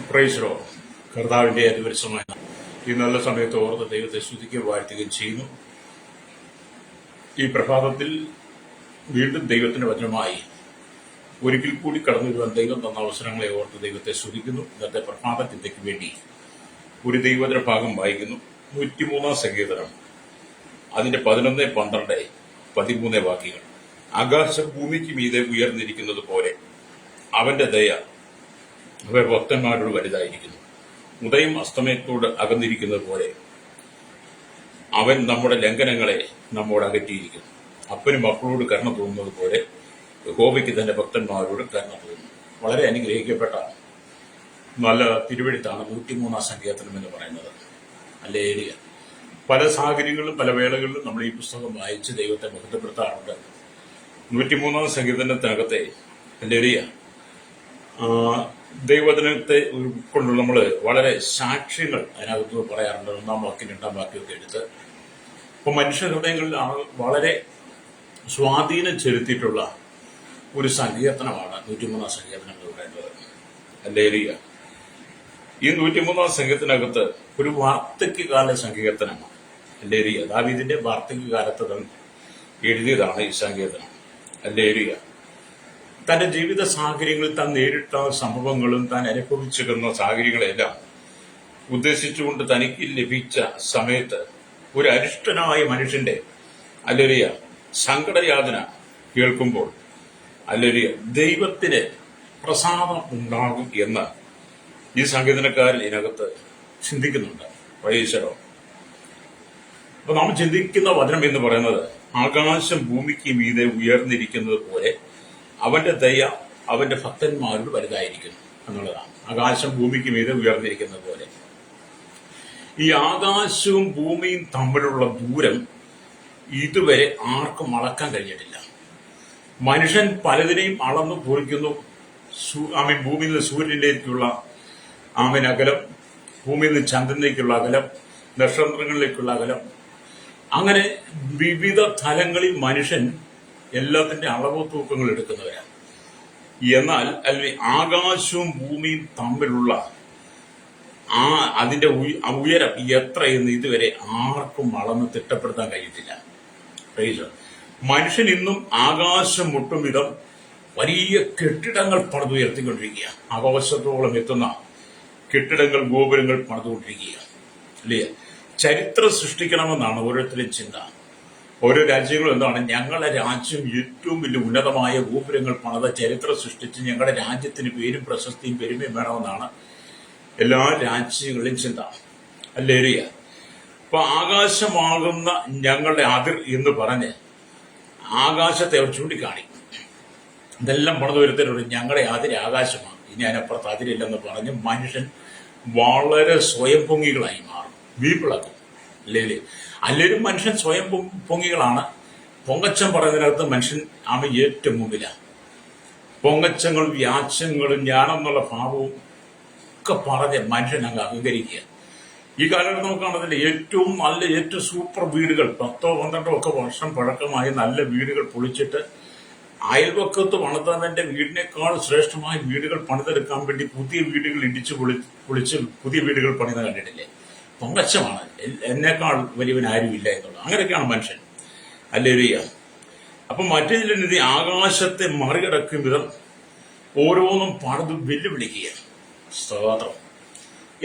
പ്രൈസറോ കർത്താവിന്റെ അതിപരിസമായ ഈ നല്ല സമയത്ത് ഓർത്ത് ദൈവത്തെ സ്തുതിക്കുകയും വാഴ്ത്തുകയും ചെയ്യുന്നു. ഈ പ്രഭാതത്തിൽ വീണ്ടും ദൈവത്തിന്റെ വചനമായി ഒരിക്കൽ കൂടി കടന്നു വരുവാൻ ദൈവം തന്ന അവസരങ്ങളെ ഓർത്ത് ദൈവത്തെ സ്തുതിക്കുന്നു. ഇന്നത്തെ പ്രഭാത ചിന്തയ്ക്ക് വേണ്ടി ഒരു ദൈവവചന ഭാഗം വായിക്കുന്നു. 103 സങ്കീർത്തനം അതിന്റെ 11, 12, 13 വാക്യങ്ങൾ. ആകാശം ഭൂമിക്ക് മീതെ ഉയർന്നിരിക്കുന്നത് പോലെ അവന്റെ ദയ അവർ ഭക്തന്മാരോട് വലുതായിരിക്കുന്നു. ഉദയം അസ്തമയത്തോട് അകന്നിരിക്കുന്നത് പോലെ അവൻ നമ്മുടെ ലംഘനങ്ങളെ നമ്മോട് അകറ്റിയിരിക്കുന്നു. അപ്പനും മക്കളോട് കരുണ തോന്നുന്നത് പോലെ യഹോവയ്ക്ക് തന്റെ ഭക്തന്മാരോട് കരുണ തോന്നുന്നു. വളരെ അനുഗ്രഹിക്കപ്പെട്ട നല്ല തിരുവെഴുത്താണ് 103 സങ്കീർത്തനം എന്ന് പറയുന്നത്. ഹല്ലേലൂയ. പല സാഹചര്യങ്ങളിലും പല വേളകളിലും നമ്മൾ ഈ പുസ്തകം വായിച്ച് ദൈവത്തെ ബഹുദ്ധപ്പെടുത്താറുണ്ട്. 103 സങ്കീർത്തനത്തിനകത്തെ ഹല്ലേലൂയ ദൈവവചനത്തെ കൊണ്ട് നമ്മൾ വളരെ സാക്ഷ്യങ്ങൾ അതിനകത്ത് പറയാറുണ്ട്. 1 വാക്യം 2 വാക്യമൊക്കെ എടുത്ത് അപ്പൊ മനുഷ്യ ഹൃദയങ്ങളിൽ വളരെ സ്വാധീനം ചെലുത്തിയിട്ടുള്ള ഒരു സങ്കീർത്തനമാണ് 103 സങ്കീർത്തനം എന്ന് പറയുന്നത്. ഹല്ലേലൂയ. ഈ 103 സങ്കീർത്തനകത്ത് ഒരു വാർദ്ധക്യകാല സങ്കീർത്തനമാണ്. ഹല്ലേലൂയ. ദാവീദിന്റെ വാർദ്ധക്യകാലത്ത് എഴുതിയതാണ് ഈ സങ്കീർത്തനം. ഹല്ലേലൂയ. തന്റെ ജീവിത സാഹചര്യങ്ങളിൽ താൻ നേരിട്ട സംഭവങ്ങളും താൻ അനുഭവിച്ചിരുന്ന സാഹചര്യങ്ങളെല്ലാം ഉദ്ദേശിച്ചുകൊണ്ട് തനിക്ക് ലഭിച്ച സമയത്ത് ഒരു അരിഷ്ടനായ മനുഷ്യന്റെ ഹല്ലേലൂയ സങ്കടയാതന കേൾക്കുമ്പോൾ ഹല്ലേലൂയ ദൈവത്തിന് പ്രസാദം ഉണ്ടാകും എന്ന് ഈ സങ്കീർത്തനക്കാരൻ ഇതിനകത്ത് ചിന്തിക്കുന്നുണ്ട്. പ്രൈസറോ. അപ്പൊ നാം ചിന്തിക്കുന്ന വചനം എന്ന് പറയുന്നത് ആകാശം ഭൂമിക്ക് മീതെ ഉയർന്നിരിക്കുന്നത് പോലെ അവന്റെ ദയ അവന്റെ ഭക്തന്മാരോട് വലുതായിരിക്കുന്നു എന്നുള്ളതാണ്. ആകാശം ഭൂമിക്ക് മീതെ ഉയർന്നിരിക്കുന്നത് പോലെ ഈ ആകാശവും ഭൂമിയും തമ്മിലുള്ള ദൂരം ഇതുവരെ ആർക്കും അളക്കാൻ കഴിഞ്ഞിട്ടില്ല. മനുഷ്യൻ പലതിനെയും അളന്നു കുറിക്കുന്നു. ഭൂമിയിൽ നിന്ന് സൂര്യനിലേക്കുള്ള അകലം, ഭൂമിയിൽ നിന്ന് ചന്ദ്രനിലേക്കുള്ള അകലം, നക്ഷത്രങ്ങളിലേക്കുള്ള അകലം, അങ്ങനെ വിവിധ തലങ്ങളിൽ മനുഷ്യൻ എല്ലാത്തിന്റെ അളവ് തൂക്കങ്ങൾ എടുക്കുന്നവരാണ്. എന്നാൽ അല്ലെങ്കിൽ ആകാശവും ഭൂമിയും തമ്മിലുള്ള അതിന്റെ ഉയരം എത്രയെന്ന് ഇതുവരെ ആർക്കും അളന്ന് തിട്ടപ്പെടുത്താൻ കഴിഞ്ഞിട്ടില്ല. മനുഷ്യൻ ഇന്നും ആകാശം മുട്ടും വിധം വലിയ കെട്ടിടങ്ങൾ പണിതുയർത്തിക്കൊണ്ടിരിക്കുക. ആകാശത്തോളം എത്തുന്ന കെട്ടിടങ്ങൾ, ഗോപുരങ്ങൾ പണിതുകൊണ്ടിരിക്കുക അല്ലേ. ചരിത്രം സൃഷ്ടിക്കണമെന്നാണ് ഓരോരുത്തരും ചിന്ത. ഓരോ രാജ്യങ്ങളും എന്താണ്, ഞങ്ങളുടെ രാജ്യം ഏറ്റവും വലിയ ഉന്നതമായ ഗോപുരങ്ങൾ പണിത ചരിത്രം സൃഷ്ടിച്ച് ഞങ്ങളുടെ രാജ്യത്തിന് പേരും പ്രശസ്തിയും പെരുമയും വേണമെന്നാണ് എല്ലാ രാജ്യങ്ങളുടെയും ചിന്ത. ഹല്ലേലൂയ. അപ്പൊ ആകാശമാകുന്ന ഞങ്ങളുടെ അതിർ എന്ന് പറഞ്ഞ് ആകാശത്തെ അവർ ചൂണ്ടിക്കാണിക്കും. ഇതെല്ലാം പണിത് വരുത്തലുണ്ട്. ഞങ്ങളുടെ അതിര് ആകാശമാണ്, ഇനി അതിനപ്പുറത്ത് അതിരില്ലെന്ന് പറഞ്ഞ് മനുഷ്യൻ വളരെ സ്വയം പൊങ്ങികളായി മാറും, വീപ്പിളക്കും. അല്ലേലും മനുഷ്യൻ സ്വയം പൊങ്ങികളാണ്. പൊങ്ങച്ചം പറയുന്നതിനകത്ത് മനുഷ്യൻ ഏറ്റവും മുമ്പിലാണ്. പൊങ്ങച്ചങ്ങളും വ്യാജങ്ങളും ഞാനെന്നുള്ള ഭാവവും ഒക്കെ പറഞ്ഞ് മനുഷ്യൻ അങ്ങ് അഹങ്കരിക്കുക. ഈ കാലഘട്ടം നോക്കുകയാണെങ്കിൽ ഏറ്റവും സൂപ്പർ വീടുകൾ 10 12 ഒക്കെ വർഷം പഴക്കമായി നല്ല വീടുകൾ പൊളിച്ചിട്ട് അയൽവക്കത്ത് പണിതവന്റെ വീടിനേക്കാൾ ശ്രേഷ്ഠമായ വീടുകൾ പണിതെടുക്കാൻ വേണ്ടി പുതിയ വീടുകൾ ഇടിച്ചു പൊളിച്ച് പുതിയ വീടുകൾ പണിത കണ്ടിട്ടില്ലേ? പൊങ്ങച്ചമാണ്. എന്നേക്കാൾ വലിയവൻ ആരുമില്ല എന്നുള്ളത്. അങ്ങനെയൊക്കെയാണ് മനുഷ്യൻ. ഹല്ലേലൂയ. അപ്പൊ മറ്റു ചില ആകാശത്തെ മറികടക്കും വിധം ഓരോന്നും പണിത് വെല്ലുവിളിക്കുക. സ്തോത്രം.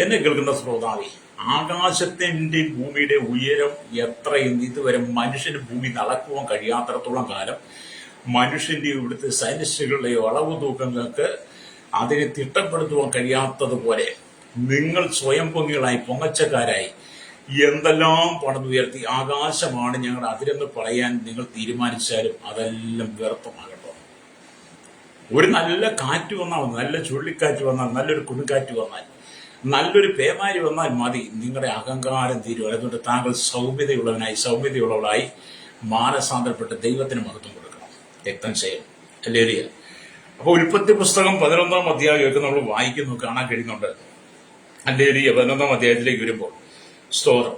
എന്നെ കേൾക്കുന്ന ശ്രോതാവേ, ആകാശത്തിന്റെ ഭൂമിയുടെ ഉയരം എത്രയെന്ന് ഇതുവരെ മനുഷ്യന് ഭൂമി നടക്കുവാൻ കഴിയാത്തടത്തോളം കാലം മനുഷ്യന്റെ ഇവിടുത്തെ സൈനിസ്റ്റുകളുടെയോ അളവ് തൂക്കങ്ങൾക്ക് അതിനെ തിട്ടപ്പെടുത്തുവാൻ കഴിയാത്തതുപോലെ നിങ്ങൾ സ്വയം പൊങ്ങികളായി, പൊങ്ങച്ചക്കാരായി എന്തെല്ലാം പണിതുയർത്തി ആകാശമാണ് ഞങ്ങളുടെ അതിരെന്ന് പറയാൻ നിങ്ങൾ തീരുമാനിച്ചാലും അതെല്ലാം വ്യർത്ഥമാകട്ടോ. ഒരു നല്ല കാറ്റ് വന്നാൽ, നല്ല ചുഴലിക്കാറ്റ് വന്നാൽ, നല്ലൊരു കൊടുങ്കാറ്റ് വന്നാൽ, നല്ലൊരു പേമാരി വന്നാൽ മതി നിങ്ങളുടെ അഹങ്കാരം തീരും. അതുകൊണ്ട് താങ്കൾ സൗമ്യതയുള്ളവളായി മാനസാന്തരപ്പെട്ട് ദൈവത്തിന് മഹത്വം കൊടുക്കണം, രക്തം ചെയ്യണം. ഹല്ലേലൂയ. അപ്പൊ ഉൽപ്പത്തി പുസ്തകം 11 അധ്യായമൊക്കെ നമ്മൾ വായിക്കുന്നു, കാണാൻ കഴിയുന്നുണ്ട്. ഹല്ലേലൂയ. 11 അധ്യായത്തിലേക്ക് വരുമ്പോൾ സ്തോത്രം,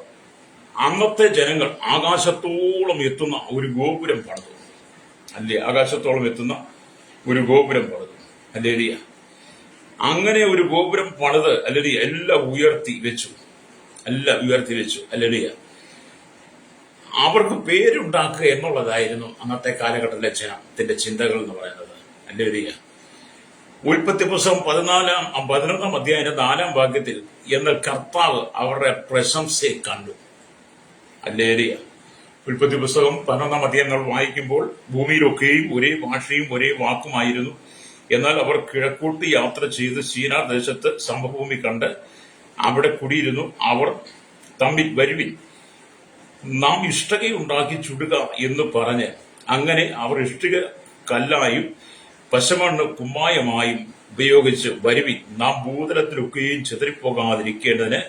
അന്നത്തെ ജനങ്ങൾ ആകാശത്തോളം എത്തുന്ന ഒരു ഗോപുരം പണിതു. ആകാശത്തോളം എത്തുന്ന ഒരു ഗോപുരം പണിതു. ഹല്ലേലൂയ. അങ്ങനെ ഒരു ഗോപുരം പണിത് അല്ലെങ്കിൽ എല്ലാം ഉയർത്തി വെച്ചു, അല്ലെങ്കിൽ അവർക്ക് പേരുണ്ടാക്കുക എന്നുള്ളതായിരുന്നു അന്നത്തെ കാലഘട്ടത്തിലെ ജനത്തിന്റെ ചിന്തകൾ എന്ന് പറയുന്നത്. അല്ലെങ്കിൽ ഉൽപ്പത്തി പുസ്തകം 11 അധ്യായം 4 വാക്യത്തിൽ എന്നാൽ കർത്താവ് അവരുടെ പ്രശംസയെ കണ്ടു. അല്ലെങ്കിൽ ഉൽപ്പത്തി പുസ്തകം 11 അധ്യായങ്ങൾ വായിക്കുമ്പോൾ ഭൂമിയിലൊക്കെയും ഒരേ ഭാഷയും ഒരേ വാക്കുമായിരുന്നു. എന്നാൽ അവർ കിഴക്കോട്ട് യാത്ര ചെയ്ത് സീനാർ ദേശത്ത് സമഭൂമി കണ്ട് അവിടെ കുടിയിരുന്നു. അവർ തമ്മിൽ വരുവിൻ, നാം ഇഷ്ടികയുണ്ടാക്കി ചുടുക എന്ന് പറഞ്ഞ് അങ്ങനെ അവർ ഇഷ്ടിക കല്ലായും പശമണ്ണ് കുമ്മായമായും ഉപയോഗിച്ച് വരുവിൻ, നാം ഭൂതലത്തിലൊക്കെയും ചിതറിപ്പോകാതിരിക്കേണ്ടതിന്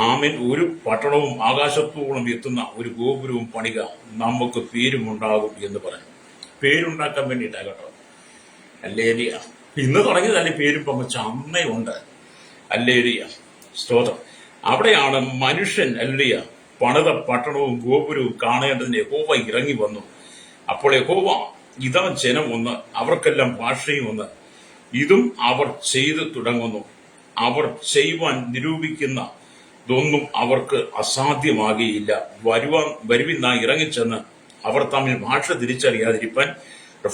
ആമൻ ഒരു പട്ടണവും ആകാശത്തോളം എത്തുന്ന ഒരു ഗോപുരവും പണിക, നമുക്ക് പേരുമുണ്ടാകും എന്ന് പറഞ്ഞു. പേരുണ്ടാക്കാൻ വേണ്ടിയിട്ടാണ് കേട്ടോ. അല്ലേലിയ. ഇന്ന് തുടങ്ങിയതല്ലേ പേരും പങ്കച്ച അമ്മയുണ്ട്. അല്ലേലിയ, സ്തോത്രം. അവിടെയാണ് മനുഷ്യൻ അല്ലേലിയ പണിത പട്ടണവും ഗോപുരവും കാണേണ്ടതിന് യഹോവ ഇറങ്ങി വന്നു. അപ്പോൾ യഹോവ ഇതാ ജനം ഒന്ന്, അവർക്കെല്ലാം ഭാഷയും ഒന്ന്, ഇതും അവർ ചെയ്തു തുടങ്ങുന്നു. അവർ ചെയ്യുവാൻ നിരൂപിക്കുന്നതൊന്നും അവർക്ക് അസാധ്യമാകുകയില്ല. വരുവിനായി ഇറങ്ങിച്ചെന്ന് അവർ തമ്മിൽ ഭാഷ തിരിച്ചറിയാതിരിപ്പാൻ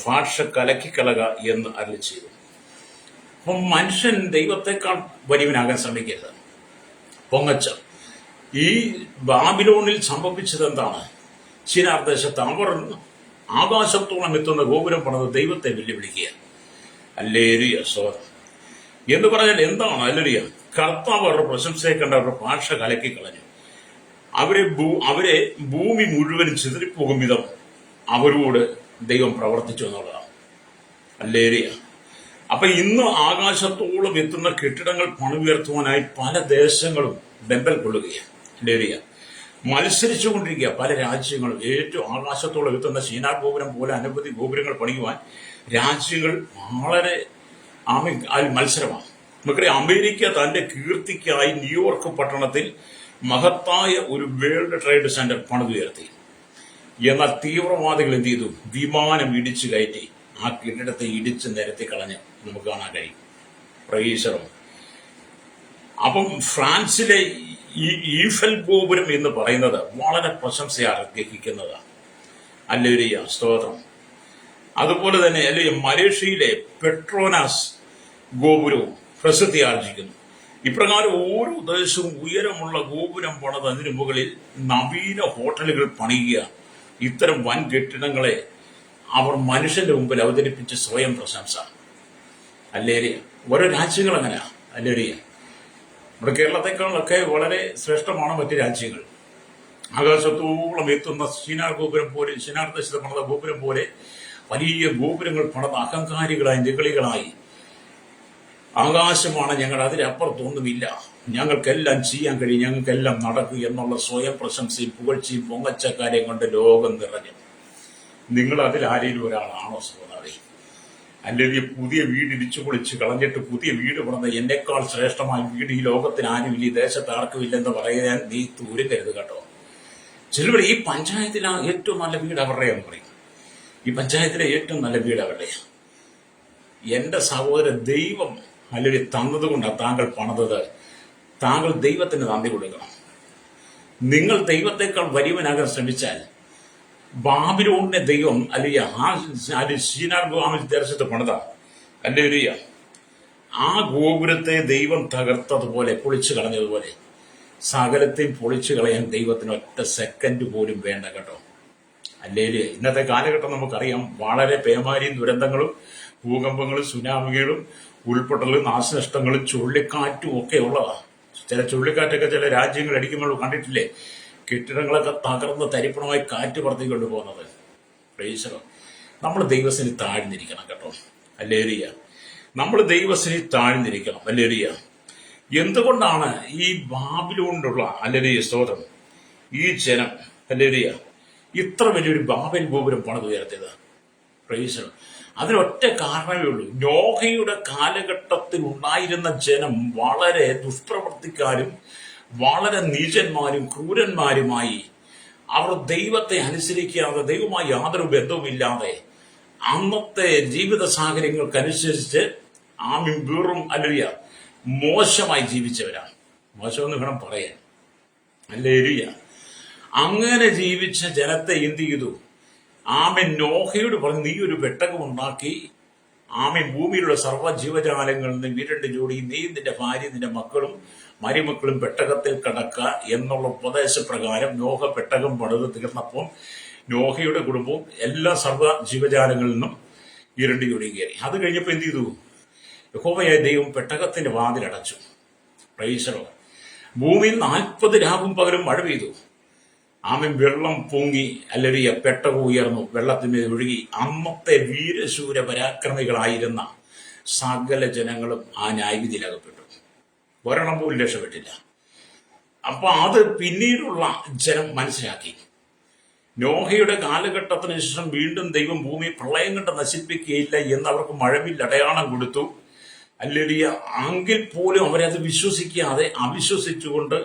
ഭാഷ കലക്കിക്കളക എന്ന് അരുളി ചെയ്തു. അപ്പം മനുഷ്യൻ ദൈവത്തെക്കാൾ വലിയവനാകാൻ ശ്രമിക്കരുത്. പൊങ്ങച്ച ഈ ബാബിലോണിൽ സംഭവിച്ചത് എന്താണ്? ശിനാർ ദേശത്ത് അവർ ആകാശത്തോളം എത്തുന്ന ഗോപുരം പണിത് ദൈവത്തെ വെല്ലുവിളിക്കുക. അല്ലേലിയ, സ്തോത്രം. എന്ന് പറഞ്ഞാൽ എന്താണ്? അല്ലേലിയ, കർത്താവ് അവരുടെ പ്രശംസയെ കണ്ട് അവരുടെ ഭാഷ കലക്കിക്കളഞ്ഞു. അവരെ ഭൂമി മുഴുവനും ചിതറിപ്പോകും വിധം അവരോട് ദൈവം പ്രവർത്തിച്ചു എന്നുള്ളതാണ്. അല്ലേലിയ. അപ്പൊ ഇന്ന് ആകാശത്തോളം എത്തുന്ന കെട്ടിടങ്ങൾ പണിതുയർത്തുവാനായി പല ദേശങ്ങളും ബെമ്പൽ കൊള്ളുകയാണ്. അല്ലേലിയ. മത്സരിച്ചുകൊണ്ടിരിക്കുക പല രാജ്യങ്ങളും. ഏറ്റവും ആകാശത്തോളം എത്തുന്ന സീനാർ ഗോപുരം പോലെ അനവധി ഗോപുരങ്ങൾ പണിയുവാൻ രാജ്യങ്ങൾ വളരെ മത്സരമാണ്. നമുക്കറിയാം, അമേരിക്ക തന്റെ കീർത്തിക്കായി ന്യൂയോർക്ക് പട്ടണത്തിൽ മഹത്തായ ഒരു വേൾഡ് ട്രേഡ് സെന്റർ പണിതുയർത്തി. എന്നാൽ തീവ്രവാദികൾ എന്ത് ചെയ്തു? വിമാനം ഇടിച്ചു കയറ്റി ആ കെട്ടിടത്തെ ഇടിച്ച് നിരത്തി കളഞ്ഞ് നമുക്ക് കാണാൻ കഴിയും. പ്രൈസറും. അപ്പം ഫ്രാൻസിലെ ഈ ഈഫൽ ഗോപുരം എന്ന് പറയുന്നത് വളരെ പ്രശംസ അർഹിക്കുന്നതാണ്. അല്ലേലിയ, സ്തോത്രം. അതുപോലെ തന്നെ അല്ലെങ്കിൽ മലേഷ്യയിലെ പെട്രോനാസ് ഗോപുരവും പ്രസിദ്ധി ആർജിക്കുന്നു. ഇപ്രകാരം ഓരോ ദേശവും ഉയരമുള്ള ഗോപുരം പണിത് അതിനു മുകളിൽ നവീന ഹോട്ടലുകൾ പണിയുക. ഇത്തരം വൻ കെട്ടിടങ്ങളെ അവർ മനുഷ്യന്റെ മുമ്പിൽ അവതരിപ്പിച്ച് സ്വയം പ്രശംസ. അല്ലേലിയ. ഓരോ രാജ്യങ്ങൾ അങ്ങനെയാ. അല്ലേലിയ. നമ്മുടെ കേരളത്തെക്കാളൊക്കെ വളരെ ശ്രേഷ്ഠമാണ് മറ്റ് രാജ്യങ്ങൾ. ആകാശത്തോളം എത്തുന്ന ശിനാർ ഗോപുരം പോലെ, ശിനാർ ദേശത്ത് പണിത ഗോപുരം പോലെ വലിയ ഗോപുരങ്ങൾ പണിത അഹങ്കാരികളായി നിഗളികളായി ആകാശമാണ് ഞങ്ങൾ, അതിനപ്പുറത്തൊന്നുമില്ല, ഞങ്ങൾക്കെല്ലാം ചെയ്യാൻ കഴിയും, ഞങ്ങൾക്കെല്ലാം നടക്കും എന്നുള്ള സ്വയം പ്രശംസയും പുകഴ്ചയും പൊങ്ങച്ചക്കാരെയും കൊണ്ട് ലോകം നിറഞ്ഞു. നിങ്ങൾ അതിൽ ആരെങ്കിലും ഒരാളാണോ സഹോദരി? അല്ലെങ്കിൽ പുതിയ വീട് ഇടിച്ചു പൊളിച്ച് കളഞ്ഞിട്ട് പുതിയ വീട് പണിത എന്നെക്കാൾ ശ്രേഷ്ഠമായ വീട് ഈ ലോകത്തിന് ആരുമില്ല, ഈ ദേശത്ത് ആർക്കുമില്ലെന്ന് പറയാൻ നീ തൂരരുത് കേട്ടോ. ചിലവർ ഈ പഞ്ചായത്തിലെ ഏറ്റവും നല്ല വീട് അവരുടെയെന്ന് പറയും. ഈ പഞ്ചായത്തിലെ ഏറ്റവും നല്ല വീട് അവരുടെയാണ്. എന്റെ സഹോദരൻ, ദൈവം അല്ലെങ്കിൽ തന്നത് കൊണ്ടാണ് താങ്കൾ പണിതത്. താങ്കൾ ദൈവത്തിന് നന്ദി കൊടുക്കണം. നിങ്ങൾ ദൈവത്തെക്കാൾ വലിയവനാകാൻ ശ്രമിച്ചാൽ ബാബിലോണിനെ ദൈവം അല്ലെങ്കിൽ ശീനാർ ദേശത്ത് പണിത അല്ലെങ്കിൽ ആ ഗോപുരത്തെ ദൈവം തകർത്തതുപോലെ, പൊളിച്ചു കളഞ്ഞതുപോലെ സകലത്തെയും പൊളിച്ചു കളയാൻ ദൈവത്തിന് ഒറ്റ സെക്കൻഡ് പോലും വേണ്ട കേട്ടോ. അല്ലേല് ഇന്നത്തെ കാലഘട്ടം നമുക്കറിയാം, വളരെ പേമാരിയും ദുരന്തങ്ങളും ഭൂകമ്പങ്ങളും സുനാമികളും ഉൾപ്പെടലും നാശനഷ്ടങ്ങളും ചുഴലിക്കാറ്റും ഒക്കെ ഉള്ളതാണ്. ചില ചുഴലിക്കാറ്റൊക്കെ ചില രാജ്യങ്ങൾ അടിക്കുമ്പോൾ കണ്ടിട്ടില്ലേ? കെട്ടിടങ്ങളൊക്കെ തകർന്ന് തരിപ്പണമായി കാറ്റ് പറത്തിക്കൊണ്ട് പോകുന്നത്. പ്രൈസലോ. നമ്മൾ ദൈവസ്ഥിതി താഴ്ന്നിരിക്കണം കേട്ടോ. അല്ലേലിയ. നമ്മൾ ദൈവസ്ഥിതി താഴ്ന്നിരിക്കണം. അല്ലേലിയ. എന്തുകൊണ്ടാണ് ഈ ബാബിലോണിലുള്ള അല്ലേലിയ സ്തോത്രം ഈ ജനം അല്ലേലിയ ഇത്ര വലിയൊരു ബാബേൽ ഗോപുരം പണിതുയർത്തിയത്? പ്രൈസലോ. അതിനൊറ്റ കാരണമേ ഉള്ളൂ. നോഹയുടെ കാലഘട്ടത്തിൽ ഉണ്ടായിരുന്ന ജനം വളരെ ദുഷ്പ്രവർത്തിക്കാരും വളരെ നീചന്മാരും ക്രൂരന്മാരുമായി. അവർ ദൈവത്തെ അനുസരിക്കാതെ, ദൈവവുമായി യാതൊരു ബന്ധവുമില്ലാതെ അന്നത്തെ ജീവിത സാഹചര്യങ്ങൾക്കനുസരിച്ച് ആമീൻ വെറും അല്ലേലിയ മോശമായി ജീവിച്ചവരാണ്. മോശമെന്ന് വേണം പറയാൻ. അല്ലേലിയ അങ്ങനെ ജീവിച്ച ജനത്തെ എന്ത് ചെയ്തു? ആമൻ നോഹയോട് പറഞ്ഞു, നീ ഒരു പെട്ടകം ഉണ്ടാക്കി ആമൻ ഭൂമിയിലുള്ള സർവ്വ ജീവജാലങ്ങളിൽ നിന്ന് വീരണ്ട് ജോഡി നീ നിന്റെ ഭാര്യ നിന്റെ മക്കളും മരുമക്കളും പെട്ടകത്തിൽ കടക്കുക എന്നുള്ള ഉപദേശപ്രകാരം നോഹ പെട്ടകം പണിത് തീർന്നപ്പോൾ നോഹയുടെ കുടുംബവും എല്ലാ സർവ്വ ജീവജാലങ്ങളിൽ നിന്നും ഇരണ്ടി ജോഡി കയറി. അത് കഴിഞ്ഞപ്പോൾ എന്ത് ചെയ്തു? യഹോവയായ ദൈവം പെട്ടകത്തിന്റെ വാതിലടച്ചു. പ്രൈസലോ. ഭൂമിയിൽ 40 രാവും പകലും മഴ പെയ്തു. ആമൻ വെള്ളം പൊങ്ങി അല്ലറിയ പെട്ടകം ഉയർന്നു, വെള്ളത്തിന്മേൽ ഒഴുകി. അന്നത്തെ വീരശൂര പരാക്രമികളായിരുന്ന സകല ജനങ്ങളും ആ ന്യായവിധിയിലകപ്പെട്ടു. ഒരെണ്ണം പോലും രക്ഷപ്പെട്ടില്ല. അപ്പൊ അത് പിന്നീടുള്ള ജനം മനസ്സിലാക്കി. നോഹയുടെ കാലഘട്ടത്തിന് ശേഷം വീണ്ടും ദൈവം ഭൂമി പ്രളയം കൊണ്ട് നശിപ്പിക്കുകയില്ല എന്ന് അവർക്ക് മഴവിൽ അടയാളം കൊടുത്തു. അല്ലറിയ എങ്കിൽ പോലും അവരത് വിശ്വസിക്കാതെ അവിശ്വസിച്ചുകൊണ്ട്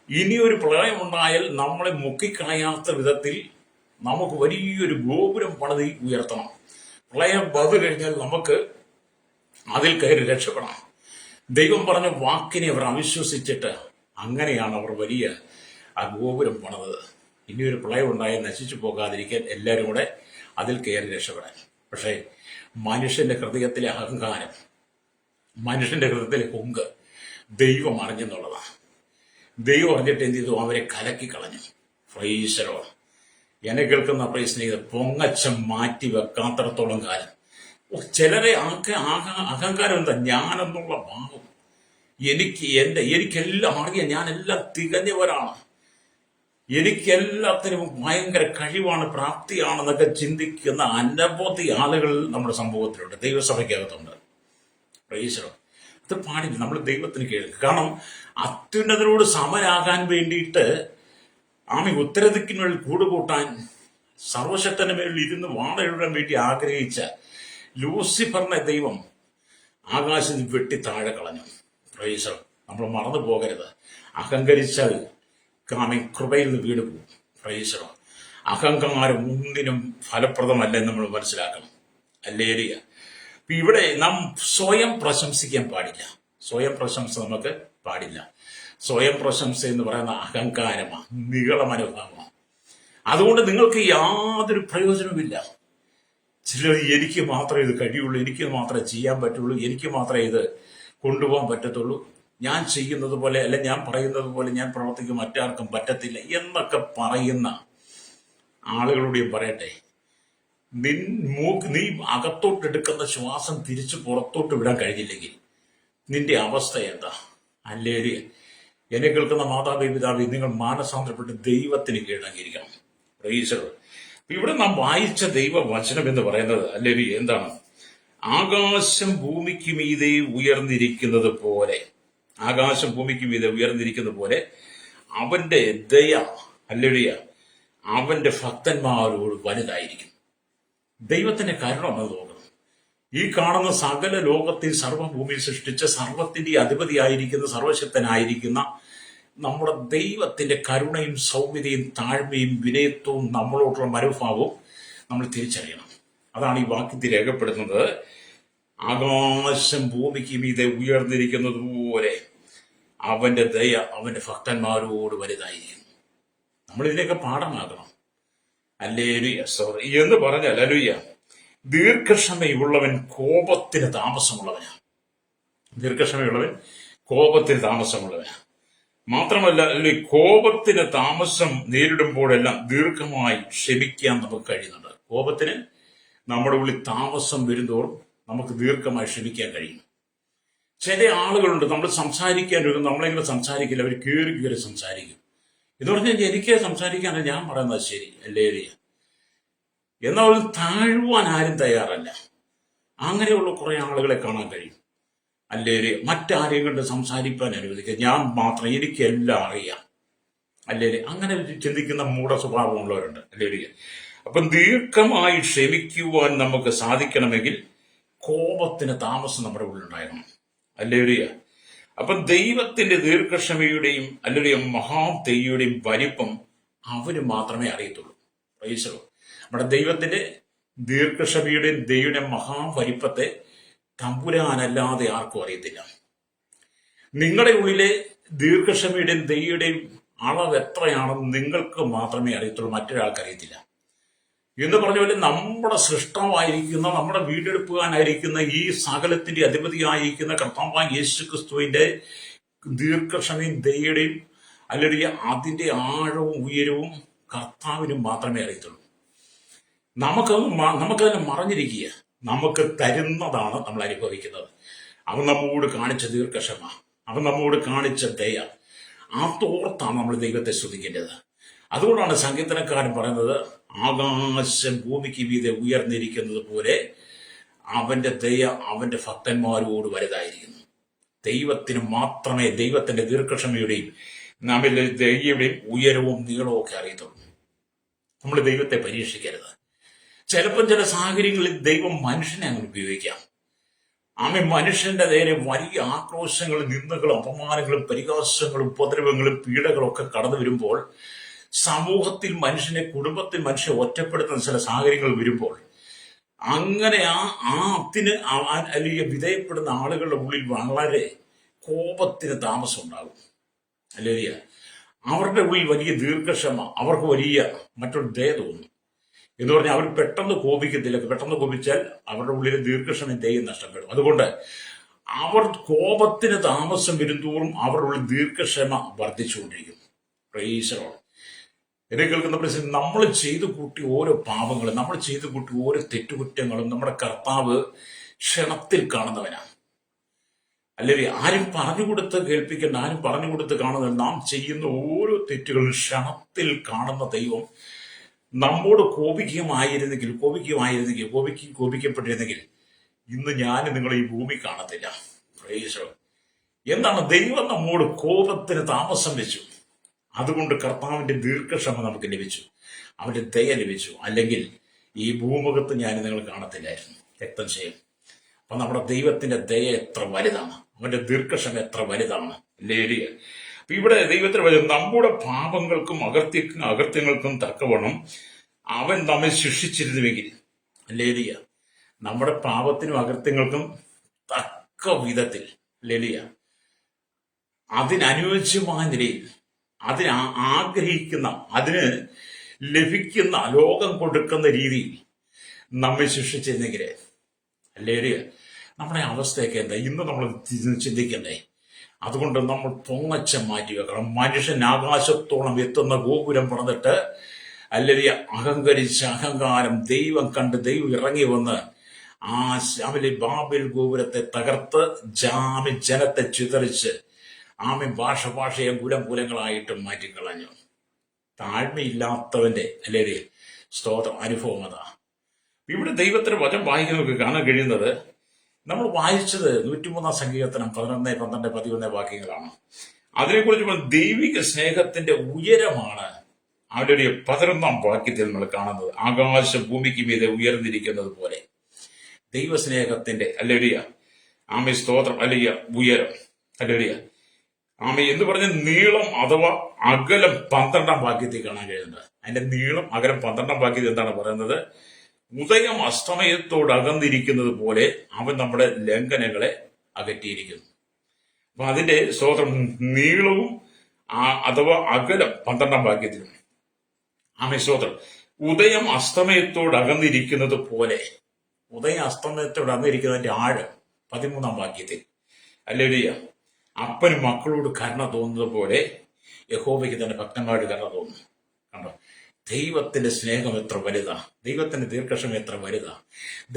ഇനിയൊരു പ്രളയമുണ്ടായാൽ നമ്മളെ മുക്കിക്കളയാത്ത വിധത്തിൽ നമുക്ക് വലിയൊരു ഗോപുരം പണിതി ഉയർത്തണം. പ്രളയം വന്നു കഴിഞ്ഞാൽ നമുക്ക് അതിൽ കയറി രക്ഷപ്പെടാം. ദൈവം പറഞ്ഞ വാക്കിനെ അവർ അവിശ്വസിച്ചിട്ട് അങ്ങനെയാണ് അവർ വലിയ ആ ഗോപുരം പണിതത്. ഇനിയൊരു പ്രളയം ഉണ്ടായാൽ നശിച്ചു പോകാതിരിക്കാൻ എല്ലാവരും കൂടെ അതിൽ കയറി രക്ഷപ്പെടാൻ. പക്ഷേ മനുഷ്യന്റെ ഹൃദയത്തിലെ അഹങ്കാരം, മനുഷ്യന്റെ ഹൃദയത്തിലെ ഹുങ്ക് ദൈവം അറിഞ്ഞെന്നുള്ളതാണ്. ദൈവം അറിഞ്ഞിട്ട് എന്ത് ചെയ്തു? അവരെ കലക്കി കളഞ്ഞു. പ്രൈസലോ. എന്നെ കേൾക്കുന്ന പ്രൈസിനെ പൊങ്ങച്ചം മാറ്റി വെക്കാത്തടത്തോളം കാലം ചിലരെ അഹങ്കാരം എന്താ? ഞാനെന്നുള്ള ഭാവം, എനിക്കെല്ലാം അറിയാം, ഞാനെല്ലാം തികഞ്ഞവരാണ്, എനിക്കെല്ലാത്തിനും ഭയങ്കര കഴിവാണ്, പ്രാപ്തിയാണെന്നൊക്കെ ചിന്തിക്കുന്ന അനവധി ആളുകൾ നമ്മുടെ സമൂഹത്തിലുണ്ട്, ദൈവസഭയ്ക്കകത്തുണ്ട്. പ്രൈസലോ. അത് പാടില്ല. നമ്മൾ ദൈവത്തിന് കേൾക്കുക. കാരണം അത്യുന്നതരോട് സമരാകാൻ വേണ്ടിയിട്ട് ഉത്തരദിക്കിനുള്ളിൽ കൂടുകൂട്ടാൻ സർവശക്തന്റെ മേലിൽ ഇരുന്ന് വാണയിടാൻ വേണ്ടി ആഗ്രഹിച്ച ലൂസിഫറിനെ ദൈവം ആകാശത്തിൽ വെട്ടി താഴെ കളഞ്ഞു. പ്രൈസർ. നമ്മൾ മറന്നു പോകരുത്. അഹങ്കരിച്ചാൽ കൃപയിൽ നിന്ന് വീണ് പോകും. പ്രൈസറോ. അഹങ്കാരം ഒന്നിനും ഫലപ്രദമല്ലെന്ന് നമ്മൾ മനസ്സിലാക്കണം. അല്ലേലിയ. ഇവിടെ നാം സ്വയം പ്രശംസിക്കാൻ പാടില്ല. സ്വയം പ്രശംസ നമുക്ക് പാടില്ല. സ്വയം പ്രശംസ എന്ന് പറയുന്ന അഹങ്കാരമാണ്, നിഗള മനോഭാവമാണ്. അതുകൊണ്ട് നിങ്ങൾക്ക് യാതൊരു പ്രയോജനവുമില്ല. ചിലർ എനിക്ക് മാത്രമേ ഇത് കഴിയുള്ളൂ, എനിക്ക് മാത്രമേ ചെയ്യാൻ പറ്റുള്ളൂ, എനിക്ക് മാത്രമേ ഇത് കൊണ്ടുപോകാൻ പറ്റത്തുള്ളൂ, ഞാൻ ചെയ്യുന്നത് പോലെ അല്ല, ഞാൻ പറയുന്നത് പോലെ ഞാൻ പ്രവർത്തിക്കും, മറ്റാർക്കും പറ്റത്തില്ല എന്നൊക്കെ പറയുന്ന ആളുകളോട് പറയട്ടെ, നീ അകത്തോട്ടെടുക്കുന്ന ശ്വാസം തിരിച്ച് പുറത്തോട്ട് വിടാൻ കഴിഞ്ഞില്ലെങ്കിൽ നിന്റെ അവസ്ഥ എന്താ? അല്ലേരി. എന്നെ കേൾക്കുന്ന മാതാപിതാവി, നിങ്ങൾ മാനസാന്തരപ്പെട്ട് ദൈവത്തിന് കീഴടങ്ങിയിരിക്കണം. പ്രൈസർ. ഇവിടെ നാം വായിച്ച ദൈവവചനം എന്ന് പറയുന്നത് അല്ലേരി എന്താണ്? ആകാശം ഭൂമിക്ക് മീതെ ഉയർന്നിരിക്കുന്നത് പോലെ, ആകാശം ഭൂമിക്ക് മീതെ ഉയർന്നിരിക്കുന്നത് പോലെ അവന്റെ ദയ അല്ലേരിയ അവന്റെ ഭക്തന്മാരോട് വലുതായിരിക്കും. ദൈവത്തിന്റെ കരുണ എന്ന് തോന്നുന്നു. ഈ കാണുന്ന സകല ലോകത്തിൽ സർവ്വഭൂമിയിൽ സൃഷ്ടിച്ച സർവത്തിന്റെ അധിപതിയായിരിക്കുന്ന സർവശക്തനായിരിക്കുന്ന നമ്മുടെ ദൈവത്തിന്റെ കരുണയും സൗമ്യതയും താഴ്മയും വിനയത്വവും നമ്മളോടുള്ള മനോഭാവവും നമ്മൾ തിരിച്ചറിയണം. അതാണ് ഈ വാക്യത്തിൽ രേഖപ്പെടുത്തുന്നത്. ആകാശം ഭൂമിക്ക് മീതെ ഉയർന്നിരിക്കുന്നത് പോലെ അവന്റെ ദയ അവന്റെ ഭക്തന്മാരോട് വലുതായിരിക്കും. നമ്മൾ ഇതിനൊക്കെ പാഠമാകണം. അല്ലേലുയ. സോറി എന്ന് പറഞ്ഞാൽ അലുയ്യ, ദീർഘക്ഷമയുള്ളവൻ കോപത്തിന് താമസമുള്ളവനാ. ദീർഘക്ഷമയുള്ളവൻ കോപത്തിന് താമസമുള്ളവനാ. മാത്രമല്ല, കോപത്തിന് താമസം നേരിടുമ്പോഴെല്ലാം ദീർഘമായി ക്ഷമിക്കാൻ നമുക്ക് കഴിയുന്നുണ്ട്. കോപത്തിന് നമ്മുടെ ഉള്ളിൽ താമസം വരുന്നതോറും നമുക്ക് ദീർഘമായി ക്ഷമിക്കാൻ കഴിയും. ചില ആളുകളുണ്ട്, നമ്മൾ സംസാരിക്കാൻ വരും, നമ്മളെങ്ങനെ സംസാരിക്കില്ല, അവർ കയറി സംസാരിക്കും. എന്ന് പറഞ്ഞാൽ എനിക്ക് സംസാരിക്കാനല്ല ഞാൻ പറയുന്നത് ശരി അല്ലേ, എന്നാൽ താഴുവാൻ ആരും തയ്യാറല്ല. അങ്ങനെയുള്ള കുറെ ആളുകളെ കാണാൻ കഴിയും. അല്ലേ, മറ്റാരെയും കൊണ്ട് സംസാരിക്കാൻ അനുവദിക്കുക, ഞാൻ മാത്രം, എനിക്കെല്ലാം അറിയാം അല്ലേ, അങ്ങനെ ചിന്തിക്കുന്ന മൂഢ സ്വഭാവമുള്ളവരുണ്ട് അല്ലേ. അപ്പം ദീർഘമായി ക്ഷമിക്കുവാൻ നമുക്ക് സാധിക്കണമെങ്കിൽ കോപത്തിന് താമസം നമ്മുടെ ഉള്ളിലുണ്ടായിരുന്നു അല്ലേ. അപ്പം ദൈവത്തിന്റെ ദീർഘക്ഷമയുടെയും അല്ലെങ്കിൽ മഹാദയുടെയും വലിപ്പം അവന് മാത്രമേ അറിയത്തുള്ളൂ. പ്രൈസലോ. നമ്മുടെ ദൈവത്തിന്റെ ദീർഘക്ഷമയുടെയും ദൈവയുടെ മഹാവലിപ്പത്തെ തമ്പുരാനല്ലാതെ ആർക്കും അറിയത്തില്ല. നിങ്ങളുടെ ഉള്ളിലെ ദീർഘക്ഷമയുടെയും ദയയുടെയും അളവ് എത്രയാണെന്ന് നിങ്ങൾക്ക് മാത്രമേ അറിയത്തുള്ളൂ, മറ്റൊരാൾക്ക് അറിയത്തില്ല. എന്ന് പറഞ്ഞ പോലെ നമ്മുടെ സൃഷ്ടമായിരിക്കുന്ന, നമ്മുടെ വീണ്ടെടുപ്പുകാനായിരിക്കുന്ന, ഈ സകലത്തിന്റെ അധിപതിയായിരിക്കുന്ന കർത്താവായ യേശു ക്രിസ്തുവിന്റെ ദീർഘക്ഷമയും ദയയുടെയും അല്ലെങ്കിൽ അതിന്റെ ആഴവും ഉയരവും കർത്താവിനും മാത്രമേ അറിയത്തുള്ളൂ. നമുക്കതിനെ മറഞ്ഞിരിക്കുക. നമുക്ക് തരുന്നതാണ് നമ്മൾ അനുഭവിക്കുന്നത്. അവൻ നമ്മോട് കാണിച്ച ദീർഘക്ഷമ, അവൻ നമ്മോട് കാണിച്ച ദയ, അതോർത്താണ് നമ്മൾ ദൈവത്തെ സ്തുതിക്കേണ്ടത്. അതുകൊണ്ടാണ് സങ്കീർത്തനക്കാരൻ പറയുന്നത്, ആകാശം ഭൂമിക്ക് മീതെ ഉയർന്നിരിക്കുന്നത് പോലെ അവന്റെ ദയ അവന്റെ ഭക്തന്മാരോട് വലുതായിരിക്കുന്നു. ദൈവത്തിന് മാത്രമേ ദൈവത്തിന്റെ ദീർഘക്ഷമയുടെയും നമ്മിലെ ദയയുടെയും ഉയരവും നീളവും ഒക്കെ അറിയത്തുള്ളൂ. നമ്മൾ ദൈവത്തെ പരീക്ഷിക്കരുത്. ചിലപ്പം ചില സാഹചര്യങ്ങളിൽ ദൈവം മനുഷ്യനെ അങ്ങനെ ഉപയോഗിക്കാം. മനുഷ്യന്റെ നേരെ വലിയ ആക്രോശങ്ങളും നിന്ദകളും അപമാനങ്ങളും പരിഹാസങ്ങളും ഉപദ്രവങ്ങളും പീഡകളും ഒക്കെ കടന്നു വരുമ്പോൾ, സമൂഹത്തിൽ മനുഷ്യനെ, കുടുംബത്തിൽ മനുഷ്യനെ ഒറ്റപ്പെടുത്തുന്ന ചില സാഹചര്യങ്ങൾ വരുമ്പോൾ, അങ്ങനെ അതിന് അല്ലെങ്കിൽ വിധേയപ്പെടുന്ന ആളുകളുടെ ഉള്ളിൽ വളരെ കോപത്തിന് താമസം ഉണ്ടാകും. അല്ലെങ്കിൽ അവരുടെ ഉള്ളിൽ വലിയ ദീർഘക്ഷമ, അവർക്ക് വലിയ മറ്റൊരു ദയ തോന്നും. എന്ന് പറഞ്ഞാൽ അവർ പെട്ടെന്ന് കോപിക്കത്തില്ല. പെട്ടെന്ന് കോപിച്ചാൽ അവരുടെ ഉള്ളിലെ ദീർഘക്ഷമയും ദയയും നഷ്ടപ്പെടും. അതുകൊണ്ട് അവർ കോപത്തിന് താമസം വരുന്തോറും അവരുടെ ഉള്ളിൽ ദീർഘക്ഷമ വർദ്ധിച്ചുകൊണ്ടിരിക്കും. പ്രൈസറോട് എന്നെ കേൾക്കുന്ന പ്രശ്നം, നമ്മൾ ചെയ്തു കൂട്ടി ഓരോ പാപങ്ങളും, നമ്മൾ ചെയ്തു കൂട്ടി ഓരോ തെറ്റുകുറ്റങ്ങളും നമ്മുടെ കർത്താവ് ക്ഷണത്തിൽ കാണുന്നവനാണ്. അല്ലെങ്കിൽ ആരും പറഞ്ഞുകൊടുത്ത് കേൾപ്പിക്കേണ്ട, ആരും പറഞ്ഞുകൊടുത്ത് കാണുന്ന, നാം ചെയ്യുന്ന ഓരോ തെറ്റുകളും ക്ഷണത്തിൽ കാണുന്ന ദൈവം നമ്മോട് കോപിക്കപ്പെട്ടിരുന്നെങ്കിൽ ഇന്ന് ഞാൻ നിങ്ങളെ ഈ ഭൂമി കാണത്തില്ല. എന്താണ്? ദൈവം നമ്മോട് കോപത്തിന് താമസം വെച്ചു. അതുകൊണ്ട് കർത്താവിന്റെ ദീർഘക്ഷമ നമുക്ക് ലഭിച്ചു, അവന്റെ ദയ ലഭിച്ചു. അല്ലെങ്കിൽ ഈ ഭൂമുഖത്ത് ഞാൻ നിങ്ങൾ കാണത്തില്ലായിരുന്നു. രക്തം ചെയ്യും. അപ്പൊ നമ്മുടെ ദൈവത്തിന്റെ ദയ എത്ര വലുതാണ്, അവന്റെ ദീർഘക്ഷമ എത്ര വലുതാണ്. ലേരിയ ഇവിടെ ദൈവത്തിന് വരും. നമ്മുടെ പാപങ്ങൾക്കും അകൃത്യങ്ങൾക്കും തക്കവണ്ണം അവൻ നമ്മെ ശിക്ഷിച്ചിരുന്നുവെങ്കിൽ, ലേലിയ നമ്മുടെ പാപത്തിനും അകൃത്യങ്ങൾക്കും തക്ക വിധത്തിൽ, ലേലിയ അതിനനുയോജ്യമായ നിലയിൽ, അതിന് ആഗ്രഹിക്കുന്ന, അതിന് ലഭിക്കുന്ന, ലോകം കൊടുക്കുന്ന രീതിയിൽ നമ്മെ ശിക്ഷിച്ചിരുന്നെങ്കിൽ, ലേലിയ നമ്മുടെ അവസ്ഥയൊക്കെ എന്താ ഇന്ന് നമ്മൾ ചിന്തിക്കണ്ടേ? അതുകൊണ്ട് നമ്മൾ പൊങ്ങച്ചം മാറ്റി വെക്കണം. മനുഷ്യൻ ആകാശത്തോളം എത്തുന്ന ഗോപുരം പറഞ്ഞിട്ട് അല്ലെങ്കിൽ അഹങ്കരിച്ച അഹങ്കാരം ദൈവം കണ്ട് ദൈവം ഇറങ്ങി വന്ന് ആ ശാമിലി ബാബിൽ ഗോപുരത്തെ തകർത്ത് ജനത്തെ ചിതറിച്ച് ഭാഷയെ കുലങ്ങളായിട്ട് മാറ്റിക്കളഞ്ഞു. താഴ്മയില്ലാത്തവന്റെ അല്ലെങ്കിൽ സ്തോത്രം അനുഭവം അതാ. ഇവിടെ ദൈവത്തിന്റെ വചനം വായിക്കുന്നവർക്ക് കാണാൻ കഴിയുന്നത്, നമ്മൾ വായിച്ചത് 103 സങ്കീർത്തനം 11, 12, 11 വാക്യങ്ങളാണ്. അതിനെക്കുറിച്ച് ദൈവിക സ്നേഹത്തിന്റെ ഉയരമാണ് അവന്റെ ഒരു 11 വാക്യത്തിൽ നമ്മൾ കാണുന്നത്. ആകാശം ഭൂമിക്ക് മീതെ ഉയർന്നിരിക്കുന്നത് പോലെ ദൈവസ്നേഹത്തിന്റെ സ്തോത്രം ഉയരം എന്ന് പറഞ്ഞ നീളം അഥവാ അകലം 12 വാക്യത്തിൽ കാണാൻ കഴിയുന്നത്. അതിന്റെ നീളം അകലം 12 വാക്യത്തിൽ എന്താണ് പറയുന്നത്? ഉദയം അസ്തമയത്തോട് അകന്നിരിക്കുന്നത് പോലെ അവൻ നമ്മുടെ ലംഘനങ്ങളെ അകറ്റിയിരിക്കുന്നു. അപ്പൊ അതിന്റെ സ്തോത്രം നീളവും അഥവാ അകലം 12 വാക്യത്തിലും സ്തോത്രം ഉദയം അസ്തമയത്തോട് അകന്നിരിക്കുന്നത് പോലെ, ഉദയം അസ്തമയത്തോട് അകന്നിരിക്കുന്നതിന്റെ ആഴം 13 വാക്യത്തിൽ, അപ്പന് മക്കളോട് കരുണ തോന്നുന്നത് പോലെ യഹോവയ്ക്ക് തന്നെ ഭക്തന്മാരോട് കരുണ തോന്നുന്നു. കണ്ടോ? ദൈവത്തിന്റെ സ്നേഹം എത്ര വലുതാ, ദൈവത്തിന്റെ ദീർഘക്ഷമ എത്ര വലുതാ,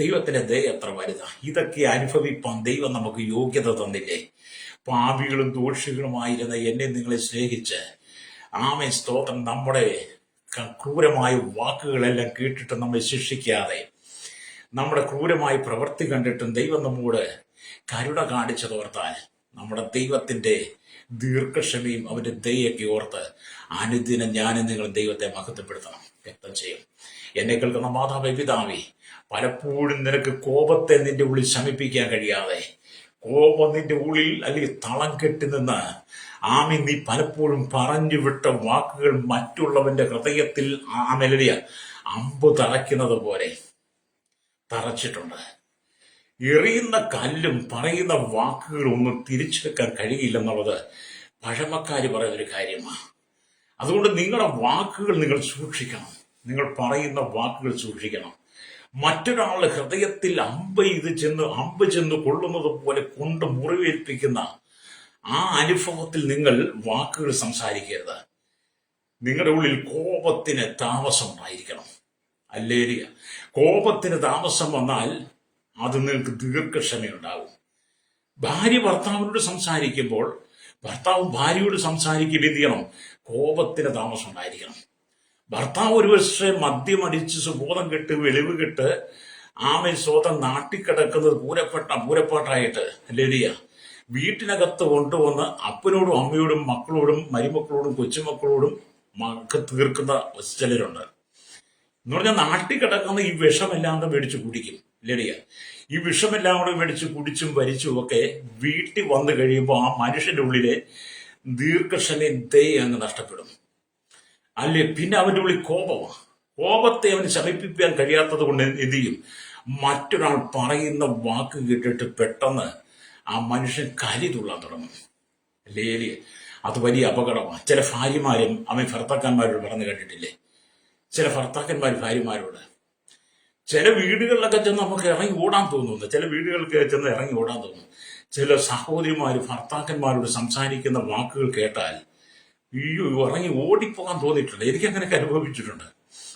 ദൈവത്തിന്റെ ദയ എത്ര വലുതാ. ഇതൊക്കെ അനുഭവിപ്പാൻ ദൈവം നമുക്ക് യോഗ്യത തന്നില്ലേ? പാപികളും ദോഷികളുമായിരുന്ന എന്നെ നിങ്ങളെ സ്നേഹിച്ച് സ്തോത്രം നമ്മുടെ ക്രൂരമായ വാക്കുകളെല്ലാം കേട്ടിട്ട് നമ്മെ ശിക്ഷിക്കാതെ, നമ്മുടെ ക്രൂരമായ പ്രവൃത്തി കണ്ടിട്ടും ദൈവം നമ്മോട് കരുണ കാണിച്ചതോർത്താൽ നമ്മുടെ ദൈവത്തിന്റെ ദീർഘക്ഷമയും അവന്റെ ദയൊക്കെ ഓർത്ത് അനുദിനം ഞാനും നിങ്ങൾ ദൈവത്തെ മഹത്വപ്പെടുത്തണം. വ്യക്തം ചെയ്യും. എന്നെ കേൾക്കുന്ന മാതാവേ, പിതാവേ, പലപ്പോഴും നിനക്ക് കോപത്തെ നിന്റെ ഉള്ളിൽ ശമിപ്പിക്കാൻ കഴിയാതെ, കോപം നിന്റെ ഉള്ളിൽ അല്ലെങ്കിൽ തളം കെട്ടി നിന്ന് നീ പലപ്പോഴും പറഞ്ഞു വിട്ട വാക്കുകൾ മറ്റുള്ളവന്റെ ഹൃദയത്തിൽ അമ്പ് തറയ്ക്കുന്നത് പോലെ തറച്ചിട്ടുണ്ട്. എറിയുന്ന കല്ലും പറയുന്ന വാക്കുകളും ഒന്നും തിരിച്ചു വെക്കാൻ കഴിയില്ലെന്നുള്ളത് പഴമക്കാര് പറയുന്നൊരു കാര്യമാണ്. അതുകൊണ്ട് നിങ്ങളുടെ വാക്കുകൾ നിങ്ങൾ സൂക്ഷിക്കണം. നിങ്ങൾ പറയുന്ന വാക്കുകൾ സൂക്ഷിക്കണം. മറ്റൊരാളുടെ ഹൃദയത്തിൽ അമ്പ് ചെന്ന് കൊള്ളുന്നത് പോലെ കൊണ്ട് മുറിവേൽപ്പിക്കുന്ന ആ അനുഭവത്തിൽ നിങ്ങൾ വാക്കുകൾ സംസാരിക്കരുത്. നിങ്ങളുടെ ഉള്ളിൽ കോപത്തിന് താമസം ഉണ്ടായിരിക്കണം. അല്ലേരിയ, കോപത്തിന് താമസം വന്നാൽ അത് നിങ്ങൾക്ക് ദീർഘക്ഷമയുണ്ടാകും. ഭാര്യ ഭർത്താവിനോട് സംസാരിക്കുമ്പോൾ ഭർത്താവ് ഭാര്യയോട് സംസാരിക്കുമ്പോൾ എന്ത് ചെയ്യണം? കോപത്തിന് താമസം ഉണ്ടായിരിക്കണം. ഭർത്താവ് ഒരു പക്ഷേ മദ്യമടിച്ച് സുബോധം കെട്ട് വെളിവ് കെട്ട് സ്വതം നാട്ടിക്കിടക്കുന്നത് പൂരപ്പാട്ടായിട്ട് അല്ലേരിയ വീട്ടിനകത്ത് കൊണ്ടുവന്ന് അപ്പനോടും അമ്മയോടും മക്കളോടും മരുമക്കളോടും കൊച്ചുമക്കളോടും തീർക്കുന്ന ചിലരുണ്ട്. എന്ന് പറഞ്ഞാൽ നാട്ടിൽ കിടക്കുന്ന ഈ വിഷമെല്ലാം കൂടെ മേടിച്ച് കുടിക്കും. ഇല്ലടിയ, ഈ വിഷമെല്ലാം കൂടെ മേടിച്ച് കുടിച്ചും വരിച്ചും ഒക്കെ വീട്ടിൽ വന്നു കഴിയുമ്പോൾ ആ മനുഷ്യന്റെ ഉള്ളിലെ ദീർഘക്ഷമയും ദയ അങ്ങ് നഷ്ടപ്പെടും. അല്ലേ, പിന്നെ അവന്റെ ഉള്ളിൽ കോപമാണ്. കോപത്തെ അവന് ശമിപ്പിക്കാൻ കഴിയാത്തത് കൊണ്ട് എന്ത് ചെയ്യും? മറ്റൊരാൾ പറയുന്ന വാക്ക് കേട്ടിട്ട് പെട്ടെന്ന് ആ മനുഷ്യൻ കലി തുള്ളാൻ തുടങ്ങും. അല്ലേ, അത് വലിയ അപകടമാണ്. ചില ഭാര്യമാരും ഭർത്താക്കന്മാരോട് പറഞ്ഞു കേട്ടിട്ടില്ലേ? ചില ഭർത്താക്കന്മാർ ഭാര്യമാരോട് ചില വീടുകളിലൊക്കെ ചെന്ന് നമുക്ക് ഇറങ്ങി ഓടാൻ തോന്നുന്നു. ചില വീടുകൾക്ക് ചെന്ന് ഇറങ്ങി ഓടാൻ തോന്നുന്നു. ചില സഹോദരിമാർ ഭർത്താക്കന്മാരോട് സംസാരിക്കുന്ന വാക്കുകൾ കേട്ടാൽ ഇറങ്ങി ഓടിപ്പോകാൻ തോന്നിയിട്ടുണ്ട്. എനിക്ക് അങ്ങനെയൊക്കെ അനുഭവിച്ചിട്ടുണ്ട്.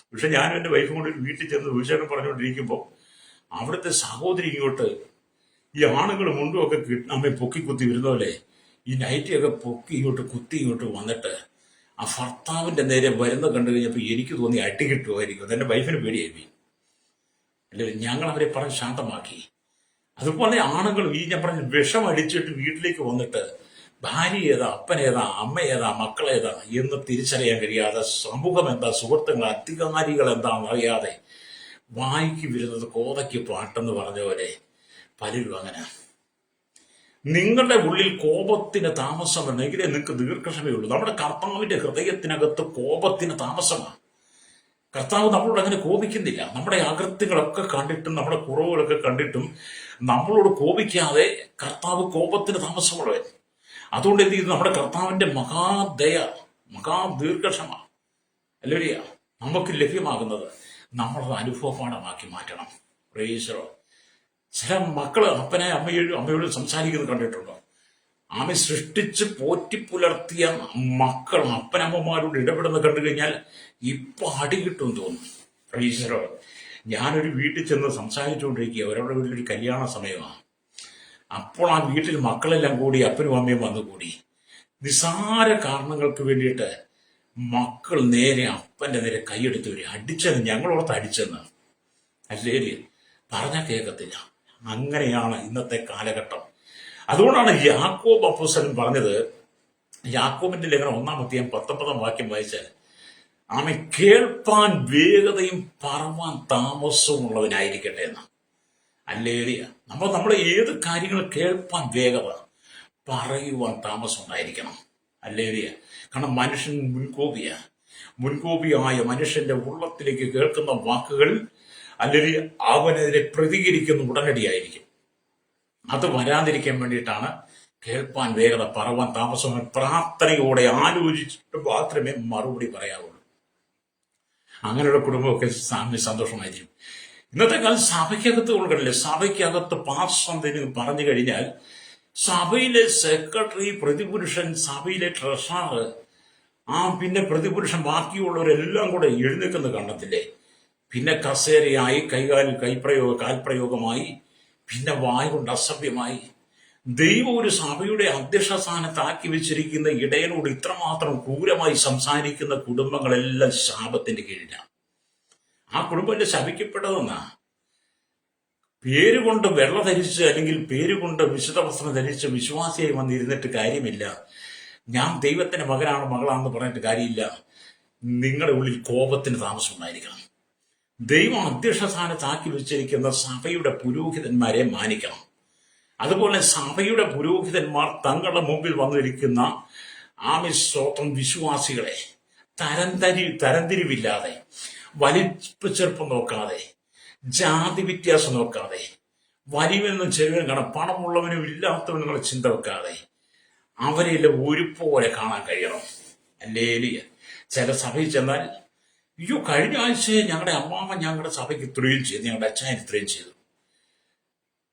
പക്ഷെ ഞാനും എൻ്റെ വൈഫും കൂടി ഒരു വീട്ടിൽ ചെന്ന് വിശേഷം പറഞ്ഞുകൊണ്ടിരിക്കുമ്പോൾ അവിടുത്തെ സഹോദരി ഇങ്ങോട്ട് ഈ ആണുങ്ങൾ മുണ്ടുമൊക്കെ അമ്മയെ പൊക്കി കുത്തി വരുന്ന പോലെ ഈ നൈറ്റിയൊക്കെ പൊക്കി ഇങ്ങോട്ട് വന്നിട്ട് ആ ഭർത്താവിന്റെ നേരെ വരുന്ന കണ്ടു കഴിഞ്ഞപ്പോൾ എനിക്ക് തോന്നി അടി കിട്ടുമായിരിക്കും. അതെന്റെ വൈഫിന് പേടിയായി. അല്ലെ, ഞങ്ങൾ അവരെ പറഞ്ഞ് ശാന്തമാക്കി. അതുപോലെ ആണുങ്ങൾ ഞാൻ പറഞ്ഞ വിഷം അടിച്ചിട്ട് വീട്ടിലേക്ക് വന്നിട്ട് ഭാര്യ ഏതാ, അപ്പനേതാ, അമ്മ ഏതാ, മക്കളേതാ എന്ന് തിരിച്ചറിയാൻ കഴിയാതെ, സമൂഹം എന്താ, സുഹൃത്തുക്കൾ, അധികാരികൾ എന്താണെന്ന് അറിയാതെ വായിക്ക് വരുന്നത് കോതയ്ക്ക് പാട്ടെന്ന് പറഞ്ഞ പോലെ പലരും അങ്ങനെ. നിങ്ങളുടെ ഉള്ളിൽ കോപത്തിന് താമസമുണ്ടെങ്കിലേ നിങ്ങൾക്ക് ദീർഘക്ഷമയുള്ളൂ. നമ്മുടെ കർത്താവിന്റെ ഹൃദയത്തിനകത്ത് കോപത്തിന് താമസമാണ്. കർത്താവ് നമ്മളോട് അങ്ങനെ കോപിക്കുന്നില്ല. നമ്മുടെ അകൃത്യങ്ങളൊക്കെ കണ്ടിട്ടും നമ്മുടെ കുറവുകളൊക്കെ കണ്ടിട്ടും നമ്മളോട് കോപിക്കാതെ കർത്താവ് കോപത്തിന് താമസമുള്ളവൻ. അതുകൊണ്ട് എന്ത് ചെയ്തു? നമ്മുടെ കർത്താവിന്റെ മഹാദയ, മഹാദീർഘക്ഷമ അല്ലേ നമുക്ക് ലഭ്യമാകുന്നത് നമ്മളത് അനുഭവപാഠമാക്കി മാറ്റണം. പ്രേസറോ, ചില മക്കള് അമ്മയോട് സംസാരിക്കുന്നത് കണ്ടിട്ടുണ്ടോ? ആമെ സൃഷ്ടിച്ച് പോറ്റിപ്പുലർത്തിയ മക്കൾ അപ്പനമ്മമാരോട് ഇടപെടുന്ന കണ്ടു കഴിഞ്ഞാൽ ഇപ്പൊ അടി കിട്ടും തോന്നും. പ്രേസറോ, ഞാനൊരു വീട്ടിൽ ചെന്ന് സംസാരിച്ചുകൊണ്ടിരിക്കുക. അവരവരുടെ വീട്ടിലൊരു കല്യാണ സമയമാണ്. അപ്പോൾ ആ വീട്ടിൽ മക്കളെല്ലാം കൂടി അപ്പനും അമ്മയും വന്നുകൂടി. നിസാര കാരണങ്ങൾക്ക് വേണ്ടിയിട്ട് മക്കൾ നേരെ അപ്പന്റെ നേരെ കൈയെടുത്ത് വരും. അടിച്ചെന്ന് ഞങ്ങളോടത്ത് അടിച്ചെന്ന് അല്ലേ, പറഞ്ഞാൽ കേൾക്കത്തില്ല. അങ്ങനെയാണ് ഇന്നത്തെ കാലഘട്ടം. അതുകൊണ്ടാണ് യാക്കോബ് അപ്പോസ്തലൻ പറഞ്ഞത്, യാക്കോബിന്റെ ലേഖനം 1-ാം അധ്യായം 19-ാം വാക്യം വായിച്ചാൽ ആമെ കേൾപ്പാൻ വേഗതയും പറവാൻ താമസവും ഉള്ളവനായിരിക്കട്ടെ എന്ന്. അല്ലേലിയ, നമ്മൾ ഏത് കാര്യങ്ങൾ കേൾപ്പാൻ വേഗത, പറയുവാൻ താമസം ഉണ്ടായിരിക്കണം. അല്ലേലിയ, കാരണം മനുഷ്യൻ മുൻകോപിയായ മനുഷ്യന്റെ ഉള്ളത്തിലേക്ക് കേൾക്കുന്ന വാക്കുകൾ അല്ലെങ്കിൽ അവനെതിരെ പ്രതികരിക്കുന്ന ഉടനടിയായിരിക്കും. അത് വരാതിരിക്കാൻ വേണ്ടിയിട്ടാണ് കേൾപ്പാൻ വേഗത, പറവാൻ താമസം. പ്രാർത്ഥനയോടെ ആലോചിച്ചിട്ട് മാത്രമേ മറുപടി പറയാവുള്ളൂ. അങ്ങനെയുള്ള കുടുംബമൊക്കെ സന്തോഷമായിരിക്കും. ഇന്നത്തെ കാലം സഭയ്ക്കകത്ത് കൊടുക്കണില്ലേ? സഭയ്ക്കകത്ത് പാസ്റ്റർ പറഞ്ഞു കഴിഞ്ഞാൽ സഭയിലെ സെക്രട്ടറി, പ്രതിപുരുഷൻ, സഭയിലെ ട്രഷറർ, പിന്നെ പ്രതിപുരുഷൻ, ബാക്കിയുള്ളവരെല്ലാം കൂടെ എഴുന്നേൽക്കുന്നത് കണ്ടത്തില്ലേ? പിന്നെ കസേരയായി, കാൽപ്രയോഗമായി, പിന്നെ വായ കൊണ്ട് അസഭ്യമായി. ദൈവം ഒരു സഭയുടെ അധ്യക്ഷ സ്ഥാനത്താക്കി വെച്ചിരിക്കുന്ന ഇടയനോട് ഇത്രമാത്രം ക്രൂരമായി സംസാരിക്കുന്ന കുടുംബങ്ങളെല്ലാം ശാപത്തിന്റെ കീഴിലാണ്. ആ കുടുംബം ശപിക്കപ്പെട്ടതെന്നാ. പേരുകൊണ്ട് വെള്ള ധരിച്ച് അല്ലെങ്കിൽ പേരുകൊണ്ട് വിശുദ്ധ വസ്ത്രം ധരിച്ച് വിശ്വാസിയായി വന്നിരുന്നിട്ട് കാര്യമില്ല. ഞാൻ ദൈവത്തിന്റെ മകളാണെന്ന് പറഞ്ഞിട്ട് കാര്യമില്ല. നിങ്ങളുടെ ഉള്ളിൽ കോപത്തിന് താമസം ഉണ്ടായിരിക്കണം. ദൈവം അധ്യക്ഷ സ്ഥാനത്താക്കി വെച്ചിരിക്കുന്ന സഭയുടെ പുരോഹിതന്മാരെ മാനിക്കണം. അതുപോലെ സഭയുടെ പുരോഹിതന്മാർ തങ്ങളുടെ മുമ്പിൽ വന്നിരിക്കുന്ന സ്വന്തം വിശ്വാസികളെ തരംതിരിവില്ലാതെ, വലിപ്പ ചെറുപ്പം നോക്കാതെ, ജാതി വ്യത്യാസം നോക്കാതെ, വലിയവനെന്നും ചെറുവനും കാണാം. പണമുള്ളവനും ഇല്ലാത്തവനും നിങ്ങളെ ചിന്ത വെക്കാതെ അവരെല്ലാം ഒരുപോലെ കാണാൻ കഴിയണം. അല്ലേലിയ. ചില സഭയിൽ ചെന്നാൽ, അയ്യോ കഴിഞ്ഞ ആഴ്ച ഞങ്ങളുടെ അമ്മാമ്മ ഞങ്ങളുടെ സഭയ്ക്ക് ഇത്രയും ചെയ്തു, ഞങ്ങളുടെ അച്ഛൻ ഇത്രയും ചെയ്തു.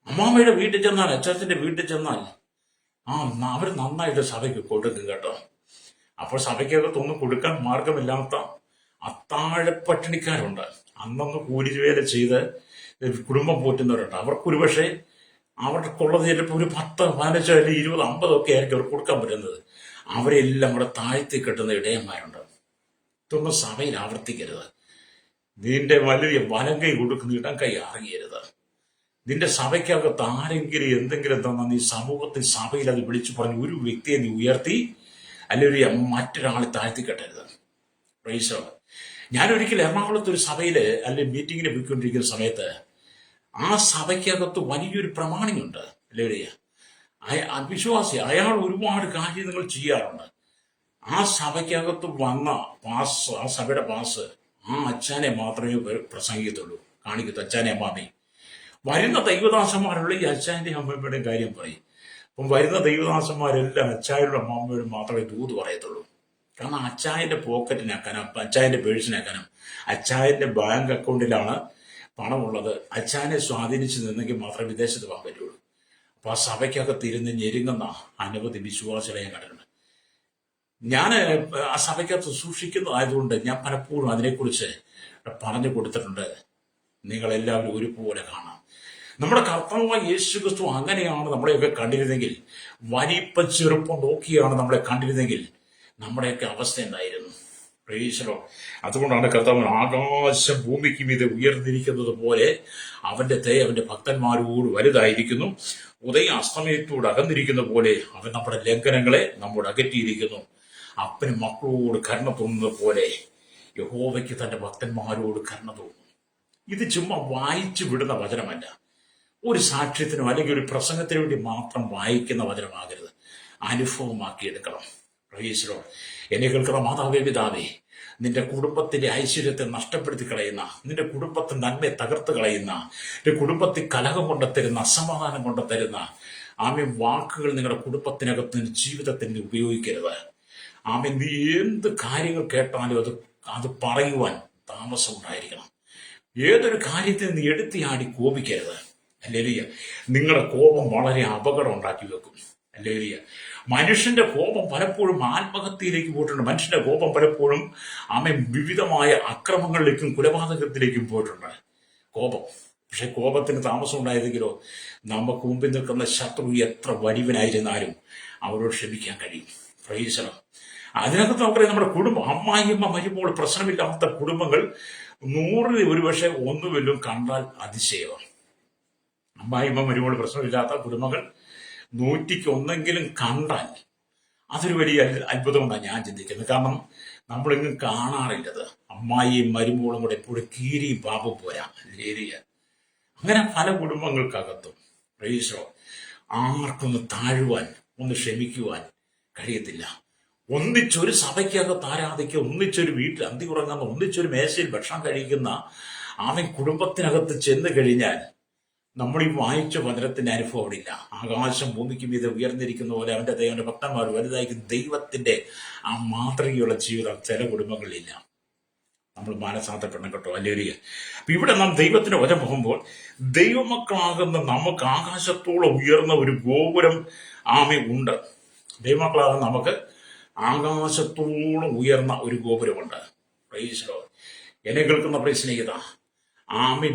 അമ്മാമ്മയുടെ വീട്ടിൽ ചെന്നാൽ, അച്ഛൻ്റെ വീട്ടിൽ ചെന്നാൽ അവർ നന്നായിട്ട് സഭയ്ക്ക് കൊടുക്കും കേട്ടോ. അപ്പോൾ സഭയ്ക്കകത്തൊന്നും കൊടുക്കാൻ മാർഗമില്ലാത്ത അത്താഴപ്പട്ടിണിക്കാരുണ്ട്. അന്നൊന്ന് കൂലിവേല ചെയ്ത് കുടുംബം പോറ്റുന്നവരുണ്ട്. അവർക്കൊരു പക്ഷേ അവർക്കുള്ളത് ചിലപ്പോൾ ഒരു 10, 15 അല്ലെങ്കിൽ 20, 50 ഒക്കെ ആയിരിക്കും അവർ കൊടുക്കാൻ പറ്റുന്നത്. അവരെല്ലാം കൂടെ താഴ്ത്തി കെട്ടുന്ന ഇടയന്മാരുണ്ട്. ഇതൊന്നും സഭയിൽ ആവർത്തിക്കരുത്. നിന്റെ വലിയ വലം കൈ കൊടുക്കുന്ന ഇടം കൈ അറിയരുത്. നിന്റെ സഭയ്ക്കകത്ത് ആരെങ്കിലും എന്തെങ്കിലും തന്നാൽ നീ സമൂഹത്തിൽ സഭയിൽ അത് വിളിച്ചു പറഞ്ഞ് ഒരു വ്യക്തിയെ നീ ഉയർത്തി അല്ലെങ്കിൽ മറ്റൊരാളെ താഴ്ത്തി കെട്ടരുത്. പ്രൈസ്. ഞാനൊരിക്കൽ എറണാകുളത്ത് ഒരു സഭയിൽ അല്ലെങ്കിൽ മീറ്റിങ്ങിന് പോയിക്കൊണ്ടിരിക്കുന്ന സമയത്ത് ആ സഭയ്ക്കകത്ത് വലിയൊരു പ്രമാണിയുണ്ട്. അല്ലേ, വിശ്വാസി. അയാൾ ഒരുപാട് കാര്യങ്ങൾ ചെയ്യാറുണ്ട്. ആ സഭയ്ക്കകത്ത് വന്ന പാസ്, ആ സഭയുടെ പാസ് ആ അച്ഛനെ മാത്രമേ പ്രസംഗിക്കത്തുള്ളൂ, കാണിക്കത്തു. അച്ഛനെ അമ്മാമയും വരുന്ന ദൈവദാസന്മാരുള്ള ഈ അച്ഛൻ്റെയും അമ്മയുടെയും കാര്യം പറയും. അപ്പം വരുന്ന ദൈവദാസന്മാരെല്ലാം അച്ചായരുടെ അമ്മാമ്മയോട് മാത്രമേ ദൂത് പറയത്തുള്ളൂ. കാരണം അച്ചായന്റെ പോക്കറ്റിനാക്കാനും അച്ചായന്റെ പേഴ്സിനാക്കാനും അച്ചായന്റെ ബാങ്ക് അക്കൗണ്ടിലാണ് പണമുള്ളത്. അച്ചായനെ സ്വാധീനിച്ച് നിന്നെങ്കിൽ മാത്രമേ വിദേശത്ത് പോകാൻ പറ്റുള്ളൂ. അപ്പൊ ആ സഭയ്ക്കകത്ത് ഇരുന്ന് ഞെരുങ്ങുന്ന അനവധി വിശ്വാസികളെ ഞാൻ കണ്ടിട്ടുണ്ട്. ഞാൻ ആ സഭയ്ക്കകത്ത് സൂക്ഷിക്കുന്നതായതുകൊണ്ട് ഞാൻ പലപ്പോഴും അതിനെക്കുറിച്ച് പറഞ്ഞു കൊടുത്തിട്ടുണ്ട്. നിങ്ങളെല്ലാവരും ഒരുപോലെ കാണാം. നമ്മുടെ കർത്താവായ യേശുക്രിസ്തു അങ്ങനെയാണ് നമ്മളെയൊക്കെ കണ്ടിരുന്നെങ്കിൽ, വലിപ്പം ചെറുപ്പം നോക്കിയാണ് നമ്മളെ കണ്ടിരുന്നെങ്കിൽ നമ്മുടെയൊക്കെ അവസ്ഥ എന്തായിരുന്നു? പ്രേക്ഷകരോ, അതുകൊണ്ടാണ് കർത്താവ് ആകാശം ഭൂമിക്ക് മീതെ ഉയർന്നിരിക്കുന്നത് പോലെ അവന്റെ ദയ അവന്റെ ഭക്തന്മാരോട് വലുതായിരിക്കുന്നു. ഉദയ അസ്തമയത്തോട് അകന്നിരിക്കുന്ന പോലെ അവൻ നമ്മുടെ ലംഘനങ്ങളെ നമ്മോട് അകറ്റിയിരിക്കുന്നു. അപ്പന് മക്കളോട് കരുണ തോന്നുന്നത് പോലെ യഹോവയ്ക്ക് തന്റെ ഭക്തന്മാരോട് കരുണ തോന്നുന്നു. ഇത് ചുമ്മാ വായിച്ചു വിടുന്ന വചനമല്ല. ഒരു സാക്ഷ്യത്തിനോ അല്ലെങ്കിൽ ഒരു പ്രസംഗത്തിനു വേണ്ടി മാത്രം വായിക്കുന്ന വചനമാകരുത്. അനുഭവമാക്കിയെടുക്കണം. പ്രൈസ്. എന്നെ കേൾക്കുന്ന മാതാവേ, പിതാവേ, നിന്റെ കുടുംബത്തിന്റെ ഐശ്വര്യത്തെ നഷ്ടപ്പെടുത്തി കളയുന്ന, നിന്റെ കുടുംബത്തെ നന്മയെ തകർത്ത് കളയുന്ന, നിന്റെ കുടുംബത്തിൽ കലഹം കൊണ്ടുത്തരുന്ന, അസമാധാനം കൊണ്ടുത്തരുന്ന വാക്കുകൾ നിങ്ങളുടെ കുടുംബത്തിനകത്ത് ജീവിതത്തിന് ഉപയോഗിക്കരുത്. നീ എന്ത് കാര്യങ്ങൾ കേട്ടാലും അത് പറയുവാൻ താമസം ഉണ്ടായിരിക്കണം. ഏതൊരു കാര്യത്തിൽ നീ എടുത്തിയാടി കോപിക്കരുത്. അല്ലേലിയ. നിങ്ങളുടെ കോപം വളരെ അപകടം ഉണ്ടാക്കി വെക്കും. അല്ലേലിയ. മനുഷ്യന്റെ കോപം പലപ്പോഴും ആത്മഹത്യയിലേക്ക് പോയിട്ടുണ്ട്. മനുഷ്യന്റെ കോപം പലപ്പോഴും വിവിധമായ അക്രമങ്ങളിലേക്കും കൊലപാതകത്തിലേക്കും പോയിട്ടുണ്ട്. കോപം. പക്ഷെ കോപത്തിന് താമസം ഉണ്ടായതെങ്കിലോ നമുക്ക് മുമ്പിൽ നിൽക്കുന്ന ശത്രു എത്ര വലിയവനായിരുന്നാലും അവരോട് ക്ഷമിക്കാൻ കഴിയും. പ്രൈസ്. അതിനകത്ത് നമുക്കറിയാം, നമ്മുടെ കുടുംബം, അമ്മായിയമ്മ മരുമ്പോൾ പ്രശ്നമില്ലാത്ത കുടുംബങ്ങൾ 100 ഒരുപക്ഷെ ഒന്നുവല്ലും കണ്ടാൽ അതിശയമാണ്. അമ്മായിയമ്മ മരുമ്പോൾ പ്രശ്നമില്ലാത്ത കുടുംബങ്ങൾ 100ക്ക് 1 കണ്ടാൽ അതൊരു വലിയ അത്ഭുതമെന്നാണ് ഞാൻ ചിന്തിക്കുന്നത്. കാരണം നമ്മളെങ്ങും കാണാറില്ലത്. അമ്മായിയും മരുമോളും കൂടെ എപ്പോഴും കീരിയും പാപം പോരാ. അങ്ങനെ പല കുടുംബങ്ങൾക്കകത്തും പ്രൈസോ ആർക്കൊന്ന് താഴുവാൻ, ഒന്ന് ക്ഷമിക്കുവാൻ കഴിയത്തില്ല. ഒന്നിച്ചൊരു സഭയ്ക്കകത്ത് ആരാധിക്കുക, ഒന്നിച്ചൊരു വീട്ടിൽ അന്തി ഉറങ്ങുന്ന, ഒന്നിച്ചൊരു മേശയിൽ ഭക്ഷണം കഴിക്കുന്ന കുടുംബത്തിനകത്ത് ചെന്ന് കഴിഞ്ഞാൽ നമ്മൾ ഈ വായിച്ച വചനത്തിന്റെ അനുഭവം അവിടെ ഇല്ല. ആകാശം ഭൂമിക്ക് മീതെ ഉയർന്നിരിക്കുന്ന പോലെ അവന്റെ ദൈവന്റെ ഭക്തന്മാർ വലുതായിരിക്കും. ദൈവത്തിന്റെ ആ മാതൃകയുള്ള ജീവിതം ചില കുടുംബങ്ങളിലില്ല. നമ്മൾ മാനസാന്തപ്പെടണം കേട്ടോ. അല്ലെങ്കിൽ അപ്പൊ ഇവിടെ നാം ദൈവത്തിന് വചനം പോകുമ്പോൾ ദൈവമക്കളാകുന്ന നമുക്ക് ആകാശത്തോളം ഉയർന്ന ഒരു ഗോപുരം ഉണ്ട്. ദൈവമക്കളാകുന്ന നമുക്ക് ആകാശത്തോളം ഉയർന്ന ഒരു ഗോപുരമുണ്ട്. പ്രൈസ്. എന്നെ കേൾക്കുന്ന പ്രൈസ്നേഹിത,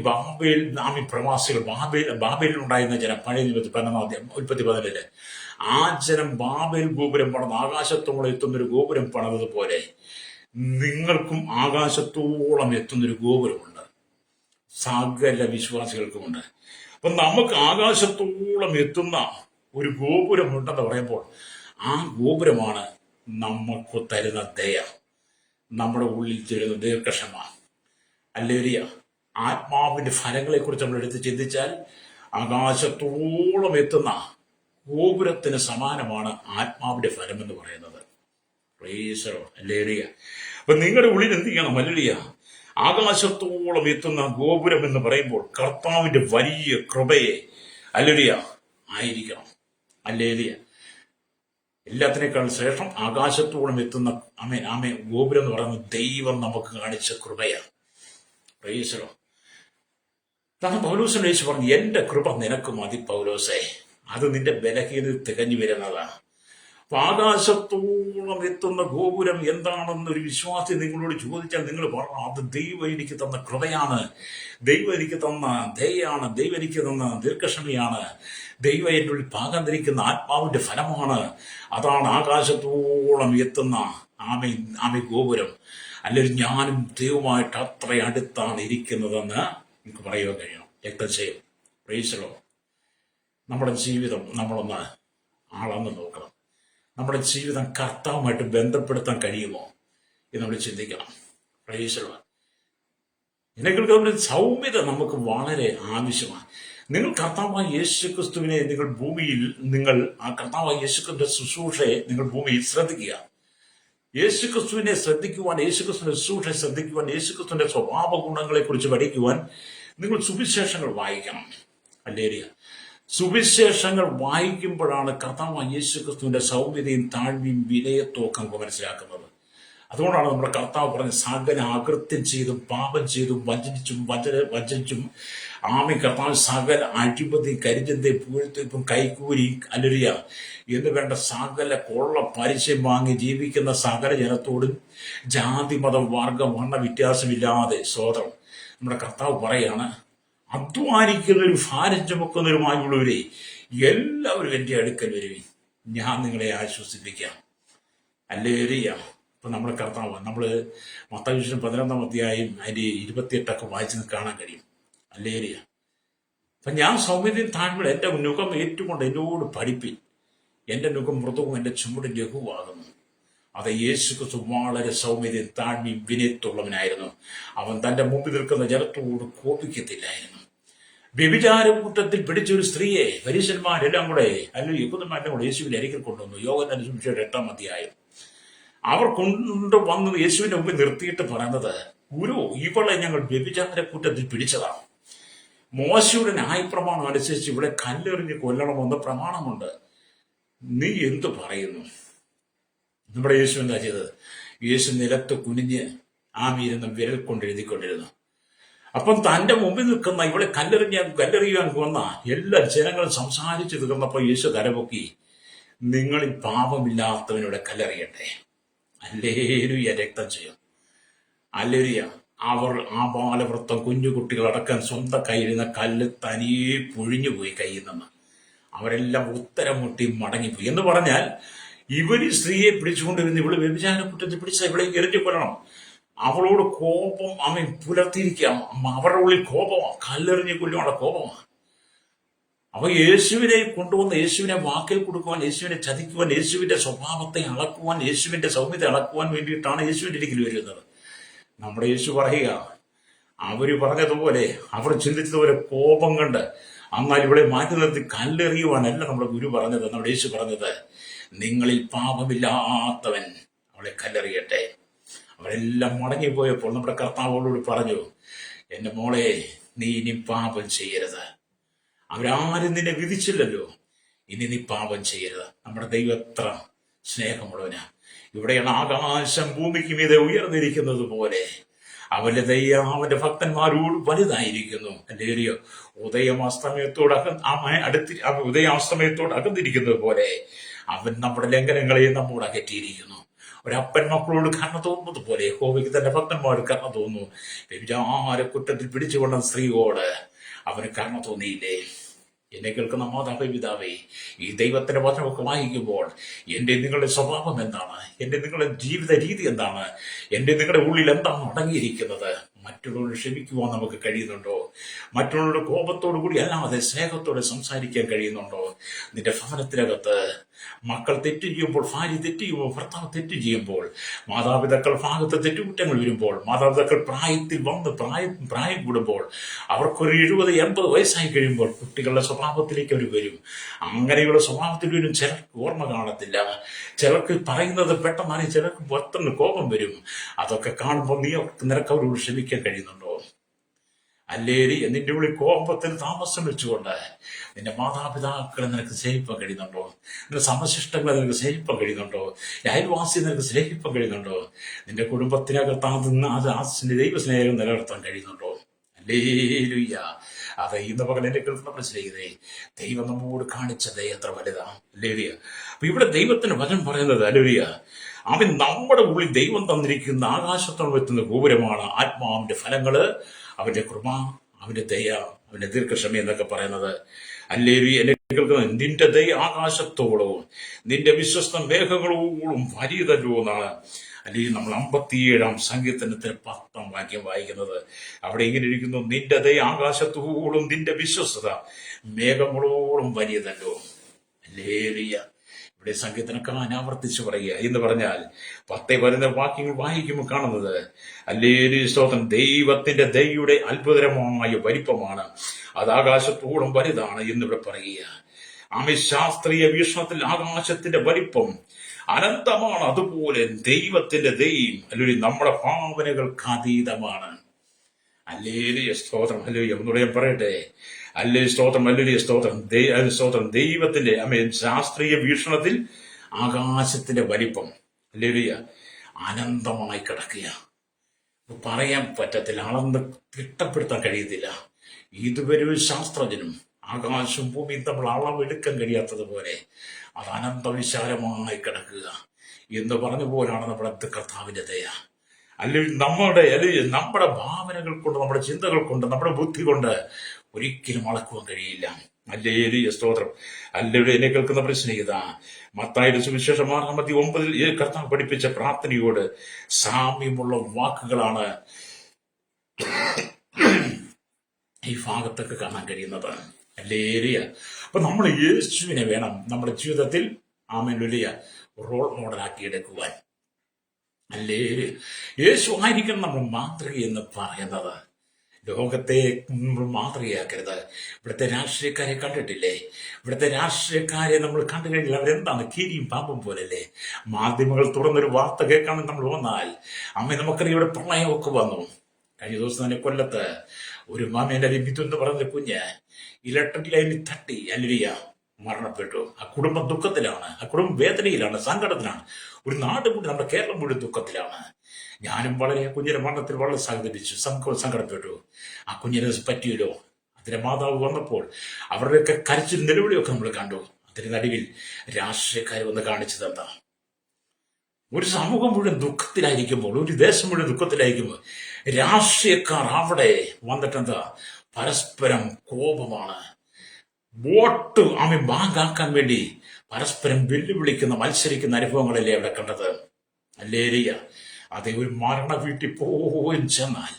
ബാബേൽ പ്രവാസികൾ, ബാബേലിലുണ്ടായിരുന്ന ജനം, പഴയ നിയമത്തിൽ 11 ആ ജനം ബാബേൽ ഗോപുരം പണിത് ആകാശത്തോളം എത്തുന്നൊരു ഗോപുരം പണിതതുപോലെ നിങ്ങൾക്കും ആകാശത്തോളം എത്തുന്നൊരു ഗോപുരമുണ്ട്. സകല വിശ്വാസികൾക്കുമുണ്ട്. അപ്പൊ നമുക്ക് ആകാശത്തോളം എത്തുന്ന ഒരു ഗോപുരമുണ്ടെന്ന് പറയുമ്പോൾ ആ ഗോപുരമാണ് നമുക്ക് തരുന്ന ദയ, നമ്മുടെ ഉള്ളിൽ തരുന്ന ദീർഘക്ഷമ. അല്ലേരിയ. ആത്മാവിന്റെ ഫലങ്ങളെ കുറിച്ച് നമ്മൾ എടുത്ത് ചിന്തിച്ചാൽ ആകാശത്തോളം എത്തുന്ന ഗോപുരത്തിന് സമാനമാണ് ആത്മാവിന്റെ ഫലം എന്ന് പറയുന്നത്. പ്രൈസോ. അല്ലേരിയ. അപ്പൊ നിങ്ങളുടെ ഉള്ളിൽ എന്ത് ചെയ്യണം? അല്ലേരിയ. ആകാശത്തോളം എത്തുന്ന ഗോപുരം എന്ന് പറയുമ്പോൾ കർത്താവിന്റെ വലിയ കൃപയെ ഹല്ലേലൂയ ആയിരിക്കണം. ഹല്ലേലൂയ. എല്ലാത്തിനേക്കാൾ ശ്രേഷ്ഠം ആകാശത്തോളം എത്തുന്ന ആമേ ഗോപുരം എന്ന് പറയുന്നത് ദൈവം നമുക്ക് കാണിച്ച കൃപയാണ്. Price the Lord. കാരണം പൗലോസിനോട് യേശു പറഞ്ഞു, എന്റെ കൃപ നിനക്ക് മതി പൗലോസേ, അത് നിന്റെ ബലഹീനത തികഞ്ഞു വരുന്നതാണ്. അപ്പൊ ആകാശത്തോളം എത്തുന്ന ഗോപുരം എന്താണെന്നൊരു വിശ്വാസി നിങ്ങളോട് ചോദിച്ചാൽ നിങ്ങൾ പറഞ്ഞു, അത് ദൈവം എനിക്ക് തന്ന കൃപയാണ്, ദൈവം എനിക്ക് തന്ന ദയയാണ്, ദൈവം എനിക്ക് തന്ന ദീർഘക്ഷമയാണ്, ദൈവം എൻ്റെ ഉള്ളിൽ പാകം ധരിക്കുന്ന ആത്മാവിന്റെ ഫലമാണ്. അതാണ് ആകാശത്തോളം എത്തുന്ന ആമേ ഗോപുരം. അല്ലെങ്കിൽ ഞാനും ദൈവമായിട്ട് അത്ര അടുത്താണ് ഇരിക്കുന്നതെന്ന് എനിക്ക് പറയുവാൻ കഴിയണം. രക്തചയം. Praise the Lord. നമ്മുടെ ജീവിതം നമ്മളൊന്ന് ആളന്ന് നോക്കണം. നമ്മുടെ ജീവിതം കർത്താവുമായിട്ട് ബന്ധപ്പെടുത്താൻ കഴിയുമോ എന്ന് നമ്മൾ ചിന്തിക്കണം. Price the Lord. ഇതിനെക്കുറിച്ച് സൗമ്യത നമുക്ക് വളരെ ആവശ്യമാണ്. നിങ്ങൾ കർത്താവായ യേശുക്രിസ്തുവിനെ നിങ്ങൾ ആ കർത്താവായ യേശുക്രിസ്തുവിന്റെ ശുശ്രൂഷയെ നിങ്ങൾ ഭൂമിയിൽ ശ്രദ്ധിക്കുക. യേശുക്രിസ്തുവിനെ ശ്രദ്ധിക്കുവാൻ, യേശുക്രിസ്തുവിന്റെ ശുശ്രൂഷ ശ്രദ്ധിക്കുവാൻ, യേശുക്രിസ്തുവിന്റെ സ്വഭാവ ഗുണങ്ങളെ കുറിച്ച് പഠിക്കുവാൻ നിങ്ങൾ സുവിശേഷങ്ങൾ വായിക്കണം. ഹല്ലേലൂയ. സുവിശേഷങ്ങൾ വായിക്കുമ്പോഴാണ് കർത്താവായ യേശുക്രിസ്തുവിന്റെ സൗമ്യതയും താഴ്മയും വിനയത്വം ഒക്കെ നമുക്ക് മനസ്സിലാക്കുന്നത്. അതുകൊണ്ടാണ് നമ്മുടെ കർത്താവ് പറഞ്ഞ സകല അകൃത്യം ചെയ്തും പാപം ചെയ്തും വഞ്ചിച്ചും കർത്താവ് സകല അഴിമതി കരിഞ്ചന്തയും പൂഴ്ത്തിപ്പും കൈക്കൂരി ഹല്ലേലൂയ എന്ന് വേണ്ട സകല കൊള്ള പലിശയും വാങ്ങി ജീവിക്കുന്ന സകല ജനത്തോടും ജാതി മതം വർഗം വർണ്ണ വ്യത്യാസമില്ലാതെ സ്വതന്ത്രം നമ്മുടെ കർത്താവ് പറയാണ്, അധ്വാനിക്കുന്നൊരു ഭാരം ചുമക്കുന്നവരുമായുള്ളവരെ എല്ലാവരും എൻ്റെ അടുക്കൽ വരുവിൻ, ഞാൻ നിങ്ങളെ ആശ്വസിപ്പിക്കാം. ഹല്ലേലൂയ. ഇപ്പൊ നമ്മുടെ കർത്താവ് മത്തായി 11 അധ്യായം അതിന്റെ 28 വായിച്ച് കാണാൻ കഴിയും. ഹല്ലേലൂയ. അപ്പൊ ഞാൻ സൗമ്യതയും താഴ്മ എന്റെ മുഖം ഏറ്റുകൊണ്ട് എന്നോട് പഠിപ്പിൻ, എന്റെ മുഖം മൃദുവും എന്റെ ചുമട് ലഘുവാകുന്നു. അത് യേശുക്രിസ്തു വളരെ സൗമ്യതയും താഴ്മയും വിനയത്തുള്ളവനായിരുന്നു. അവൻ തന്റെ മുമ്പിൽ നിൽക്കുന്ന ജനത്തോട് കോപിക്കത്തില്ലായിരുന്നു. വ്യഭിചാര കൂട്ടത്തിൽ പിടിച്ചൊരു സ്ത്രീയെ പരീശന്മാരെല്ലാം കൂടെ യഹൂദന്മാരെല്ലാം കൂടെ യേശുവിന്റെ അരികിൽ കൊണ്ടുവന്നു. യോഹന്നാന്റെ സുവിശേഷം 8 അധ്യായം. അവർ കൊണ്ടുവന്ന് യേശുവിന്റെ മുമ്പിൽ നിർത്തിയിട്ട് പറയുന്നത്, ഗുരു, ഇവളെ ഞങ്ങൾ വ്യഭിചാര കൂട്ടത്തിൽ പിടിച്ചതാണ്. മോശയുടെ ന്യായപ്രമാണം അനുസരിച്ച് ഇവിടെ കല്ലെറിഞ്ഞ് കൊല്ലണമെന്ന് പ്രമാണമുണ്ട്. നീ എന്തു പറയുന്നു? നമ്മുടെ യേശു എന്താ ചെയ്തത്? യേശു നിലത്ത് കുനിഞ്ഞ് ഇരുന്ന് വിരൽ കൊണ്ട് എഴുതിക്കൊണ്ടിരുന്നു. അപ്പം തന്റെ മുമ്പിൽ നിൽക്കുന്ന ഇവിടെ കല്ലെറിയാൻ വന്ന എല്ലാ ജനങ്ങളും സംസാരിച്ചു തീർന്നപ്പോൾ യേശു കരപൊക്കി, നിങ്ങളിൽ പാപമില്ലാത്തവനോട് കല്ലെറിയട്ടെ. ഹല്ലേലൂയ. രക്തം ചെയ്യും. ഹല്ലേലൂയ. അവർ ആബാലവൃത്തം കുഞ്ഞുകുട്ടികളടക്കം സ്വന്തം കയ്യിലിരുന്ന കല്ല് തനിയെ പൊഴിഞ്ഞുപോയി കയ്യിൽ നിന്ന്. അവരെല്ലാം ഉത്തരം മുട്ടി മടങ്ങിപ്പോയി. എന്ന് പറഞ്ഞാൽ ഇവര് സ്ത്രീയെ പിടിച്ചുകൊണ്ടിരുന്ന് ഇവള് വ്യഭിചാര കുറ്റത്തിൽ പിടിച്ച ഇവളെ എറിഞ്ഞു കൊല്ലണം. അവളോട് കോപം പുലർത്തിയിരിക്കാം. അവരുടെ ഉള്ളിൽ കോപമാണ്, കല്ലെറിഞ്ഞ് കൊല്ലുവാനുള്ള കോപമാണ്. അപ്പൊ യേശുവിനെ കൊണ്ടുവന്ന് യേശുവിനെ വാക്കിൽ കൊടുക്കുവാൻ, യേശുവിനെ ചതിക്കുവാൻ, യേശുവിന്റെ സ്വഭാവത്തെ അളക്കുവാൻ, യേശുവിന്റെ സൗമ്യത അളക്കുവാൻ വേണ്ടിയിട്ടാണ് യേശുവിന്റെ ഇടയ്ക്കിൽ വരുന്നത്. നമ്മുടെ യേശു പറയുക, അവര് പറഞ്ഞതുപോലെ അവർ ചിന്തിച്ചതുപോലെ കോപം കണ്ട് എന്നാൽ ഇവിടെ മാറ്റി നിർത്തി കല്ലെറിയുവാനല്ല നമ്മുടെ ഗുരു പറഞ്ഞത്. നമ്മുടെ യേശു പറഞ്ഞത്, നിങ്ങളിൽ പാപമില്ലാത്തവൻ അവളെ കല്ലെറിയട്ടെ. അവരെല്ലാം മടങ്ങിപ്പോയപ്പോൾ നമ്മുടെ കർത്താവോട് പറഞ്ഞു, എന്റെ മോളെ, നീ ഇനി പാപം ചെയ്യരുത്. അവരാരും നിന്നെ വിധിച്ചില്ലല്ലോ, ഇനി നീ പാപം ചെയ്യരുത്. നമ്മുടെ ദൈവം എത്ര സ്നേഹമുള്ളവനാ. ഇവിടെയാണ് ആകാശം ഭൂമിക്ക് മീതെ ഉയർന്നിരിക്കുന്നത് പോലെ അവന്റെ ദയ അവന്റെ ഭക്തന്മാരോട് വലുതായിരിക്കുന്നു. ഹല്ലേലൂയ. ഉദയാസ്തമയത്തോട് അകന്നിരിക്കുന്നത് പോലെ അവൻ നമ്മുടെ ലംഘനങ്ങളെ നമ്മോട് അകറ്റിയിരിക്കുന്നു. ഒരപ്പൻ മക്കളോട് കരുണ തോന്നുന്നത് പോലെ യഹോവയ്ക്ക് തന്റെ ഭക്തന്മാരോട് കരുണ തോന്നുന്നു. വ്യഭിചാര കുറ്റത്തിൽ പിടിച്ചുകൊണ്ട സ്ത്രീയോട് അവന് കരുണ തോന്നിയില്ലേ? എന്നെ കേൾക്കുന്ന മാതാവേ, പിതാവേ, ഈ ദൈവത്തിന്റെ വചനമൊക്കെ വായിക്കുമ്പോൾ എന്റെ നിങ്ങളുടെ സ്വഭാവം എന്താണ്? എന്റെ നിങ്ങളുടെ ജീവിത രീതി എന്താണ്? എന്റെ നിങ്ങളുടെ ഉള്ളിൽ എന്താണ് അടങ്ങിയിരിക്കുന്നത്? മറ്റുള്ളവരോട് ക്ഷമിക്കുവാൻ നമുക്ക് കഴിയുന്നുണ്ടോ? മറ്റുള്ളവരുടെ കോപത്തോടു കൂടി അല്ലാതെ സ്നേഹത്തോടെ സംസാരിക്കാൻ കഴിയുന്നുണ്ടോ? നിന്റെ ഭവനത്തിനകത്ത് മക്കൾ തെറ്റ് ചെയ്യുമ്പോൾ, ഭാര്യ തെറ്റ് ചെയ്യുമ്പോൾ, ഭർത്താവ് തെറ്റ് ചെയ്യുമ്പോൾ, മാതാപിതാക്കൾ ഭാഗത്ത് തെറ്റുകുറ്റങ്ങൾ വരുമ്പോൾ, മാതാപിതാക്കൾ പ്രായത്തിൽ വന്ന് പ്രായം കൂടുമ്പോൾ, അവർക്കൊരു 70-80 വയസ്സായി കഴിയുമ്പോൾ കുട്ടികളുടെ സ്വഭാവത്തിലേക്ക് അവർ വരും. അങ്ങനെയുള്ള സ്വഭാവത്തിൽ വരും. ചിലർക്ക് ഓർമ്മ കാണത്തില്ല, ചിലർക്ക് പറയുന്നത് പെട്ടെന്നാണ്, ചിലർക്ക് പെട്ടെന്ന് കോപം വരും. അതൊക്കെ കാണുമ്പോൾ നിനക്ക് അവരോട് ക്ഷമിക്കാൻ കഴിയുന്നുണ്ടോ? അല്ലേരി നിന്റെ ഉള്ളിൽ കോപത്തിന് താമസം വെച്ചുകൊണ്ട് നിന്റെ മാതാപിതാക്കളെ നിനക്ക് സ്നേഹിപ്പാൻ കഴിയുന്നുണ്ടോ? നിന്റെ സമശിഷ്ടങ്ങളെ നിനക്ക് സ്നേഹിപ്പാൻ കഴിയുന്നുണ്ടോ? അയൽവാസി നിനക്ക് സ്നേഹിപ്പാൻ കഴിയുന്നുണ്ടോ? നിന്റെ കുടുംബത്തിനകത്താകുന്ന ദൈവസ്നേഹം നിലനിർത്താൻ കഴിയുന്നുണ്ടോ? ഹല്ലേലൂയ. അത് ഇന്ന് പകൽ എന്റെ കേൾക്കുന്ന സ്നേഹിതരെ, ദൈവം നമ്മോട് കാണിച്ച ദയ എത്ര വലുതാ. ഹല്ലേലൂയ. അപ്പൊ ഇവിടെ ദൈവത്തിന് വചനം പറയുന്നത്, ഹല്ലേലൂയ, അവൻ നമ്മുടെ ഉള്ളിൽ ദൈവം തന്നിരിക്കുന്ന ആകാശത്തോളം എത്തുന്ന ഗോപുരമാണ് ആത്മാവിന്റെ ഫലങ്ങള്, അവന്റെ കൃപ, അവന്റെ ദയ, അവന്റെ ദീർഘക്ഷമ എന്നൊക്കെ പറയുന്നത്. ഹല്ലേലൂയ. എന്നെ കേൾക്കുന്നത്, നിന്റെ ദയ ആകാശത്തോളവും നിന്റെ വിശ്വസ്ത മേഘങ്ങളോളം വലിയതല്ലോ എന്നാണ് അല്ലെങ്കിൽ നമ്മൾ 57 സങ്കീർത്തനത്തിന് 10 വാക്യം വായിക്കുന്നത്. അവിടെ ഇങ്ങനെ ഇരിക്കുന്നു, നിന്റെ ദയ ആകാശത്തോളം നിന്റെ വിശ്വസ്തത മേഘങ്ങളോളം വലിയതല്ലോ. ഹല്ലേലൂയ. ഇവിടെ സങ്കീർത്തനക്കാരൻ ആവർത്തിച്ചു പറയുക എന്ന് പറഞ്ഞാൽ 10-11 വാക്യങ്ങൾ വായിക്കുമ്പോൾ കാണുന്നത്, ഹല്ലേലൂയ, സ്തോത്രം, ദൈവത്തിന്റെ ദയയുടെ അത്ഭുതകരമായ വലിപ്പമാണ്, അത് ആകാശത്തോളം വലുതാണ് എന്നിവിടെ പറയുക. ശാസ്ത്രീയ വീക്ഷണത്തിൽ ആകാശത്തിന്റെ വലിപ്പം അനന്തമാണ്, അതുപോലെ ദൈവത്തിന്റെ ദയയും അല്ലെങ്കിൽ നമ്മുടെ ഭാവനകൾക്ക് അതീതമാണ്. ഹല്ലേലൂയ, സ്തോത്രം. ഹല്ലേലൂയ. ഒന്നുകൂടെ ഞാൻ പറയട്ടെ, അല്ലേ സ്തോത്രം, ഹല്ലേലൂയ, സ്തോത്രം. സ്തോത്രം, ദൈവത്തിന്റെ ശാസ്ത്രീയ വീക്ഷണത്തിൽ ആകാശത്തിന്റെ വലിപ്പം, ഹല്ലേലൂയ, അനന്തമായി കിടക്കുക. പറയാൻ പറ്റത്തില്ല, അളന്ന് തിട്ടപ്പെടുത്താൻ കഴിയത്തില്ല. ഇതുവരെ ഒരു ശാസ്ത്രജ്ഞനും ആകാശവും ഭൂമിയും നമ്മൾ അളവെടുക്കാൻ കഴിയാത്തതുപോലെ അത് അനന്തവിശാലമായി കിടക്കുക എന്ന് പറഞ്ഞ പോലാണ് നമ്മുടെ കർത്താവിന്റെ ദയ. അല്ലെങ്കിൽ നമ്മുടെ ഭാവനകൾ കൊണ്ട്, നമ്മുടെ ചിന്തകൾ കൊണ്ട്, നമ്മുടെ ബുദ്ധി കൊണ്ട് ഒരിക്കലും അളക്കുവാൻ കഴിയില്ല. ഹല്ലേലൂയ, സ്തോത്രം. ഹല്ലേലൂയ. എന്നെ കേൾക്കുന്ന പ്രശ്നീയത, മത്തായിയുടെ സുവിശേഷം 6:9 കർത്താവ് പഠിപ്പിച്ച പ്രാർത്ഥനയോട് സാമ്യമുള്ള വാക്കുകളാണ് ഈ ഭാഗത്തൊക്കെ കാണാൻ കഴിയുന്നത്. ഹല്ലേലൂയ. അപ്പൊ നമ്മൾ യേശുവിനെ വേണം നമ്മുടെ ജീവിതത്തിൽ ആമേലുലിയ റോൾ മോഡലാക്കി എടുക്കുവാൻ. ഹല്ലേലൂയ. യേശു ആയിരിക്കണം നമ്മൾ മാതൃക എന്ന് പറയുന്നത്. ലോകത്തെ നമ്മൾ മാതൃകയാക്കരുത്. ഇവിടുത്തെ രാഷ്ട്രീയക്കാരെ കണ്ടിട്ടില്ലേ? ഇവിടുത്തെ രാഷ്ട്രീയക്കാരെ നമ്മൾ കണ്ടു കഴിഞ്ഞാൽ അവരെന്താണ്? കീരിയും പാമ്പും പോലല്ലേ? മാധ്യമങ്ങൾ തുറന്നൊരു വാർത്ത കേൾക്കാൻ നമ്മൾ വന്നാൽ, നമുക്കറിയാം ഇവിടെ പ്രളയമൊക്കെ വന്നു. കഴിഞ്ഞ ദിവസം തന്നെ കൊല്ലത്ത് ഒരു മാമേന്റെ ബിന്ദു എന്ന് പറഞ്ഞ കുഞ്ഞ് ഇലക്ട്രിക് ലൈനിൽ തട്ടി അല്ലിയ മരണപ്പെട്ടു. ആ കുടുംബം ദുഃഖത്തിലാണ്, ആ കുടുംബം വേദനയിലാണ്, സങ്കടത്തിലാണ്. ഒരു നാട് കൂടി, നമ്മുടെ കേരളം കൂടി ദുഃഖത്തിലാണ്. ഞാനും വളരെ കുഞ്ഞിന്റെ മരണത്തിൽ വളരെ സഹകരിച്ചു, സങ്കടപ്പെട്ടു. ആ കുഞ്ഞിനെ പറ്റിയല്ലോ. അതിന്റെ മാതാവ് വന്നപ്പോൾ അവരുടെയൊക്കെ കരച്ചിൽ നിലവിളിയൊക്കെ നമ്മൾ കണ്ടു. അതിന്റെ നടുവിൽ രാഷ്ട്രീയക്കാർ വന്ന് കാണിച്ചത് എന്താ? ഒരു സമൂഹം മുഴുവൻ ദുഃഖത്തിലായിരിക്കുമ്പോൾ, ഒരു ദേശം മുഴുവൻ ദുഃഖത്തിലായിരിക്കുമ്പോൾ രാഷ്ട്രീയക്കാർ അവിടെ വന്നിട്ടെന്താ? പരസ്പരം കോപമാണ്. വോട്ട് ബാങ്കാക്കാൻ വേണ്ടി പരസ്പരം വെല്ലുവിളിക്കുന്ന, മത്സരിക്കുന്ന അനുഭവങ്ങളല്ലേ അവിടെ കണ്ടത്. ഹല്ലേലൂയ. അതേ, ഒരു മരണ വീട്ടിൽ പോലും ചെന്നാൽ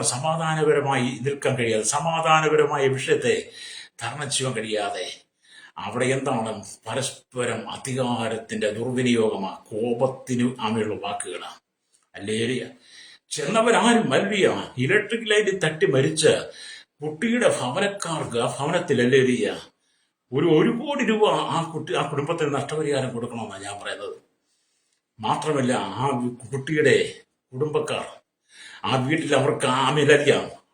സമാധാനപരമായി നിൽക്കാൻ കഴിയാതെ, സമാധാനപരമായ വിഷയത്തെ തരണം ചെയ്യാൻ കഴിയാതെ അവിടെ എന്താണ്? പരസ്പരം അധികാരത്തിന്റെ ദുർവിനിയോഗമാണ്, കോപത്തിനു ആമയുള്ള വാക്കുകളാണ്. ഹല്ലേലൂയ. ചെന്നവരാരും മല്ലിയ ഇലക്ട്രിക് ലൈനിൽ തട്ടി മരിച്ച കുട്ടിയുടെ ഭവനക്കാർക്ക് ആ ഭവനത്തിൽ, ഹല്ലേലൂയ, ഒരു കോടി രൂപ ആ കുടുംബത്തിന് നഷ്ടപരിഹാരം കൊടുക്കണമെന്നാണ് ഞാൻ പറയുന്നത്. മാത്രമല്ല, ആ കുട്ടിയുടെ കുടുംബക്കാർ, ആ വീട്ടിൽ അവർക്ക്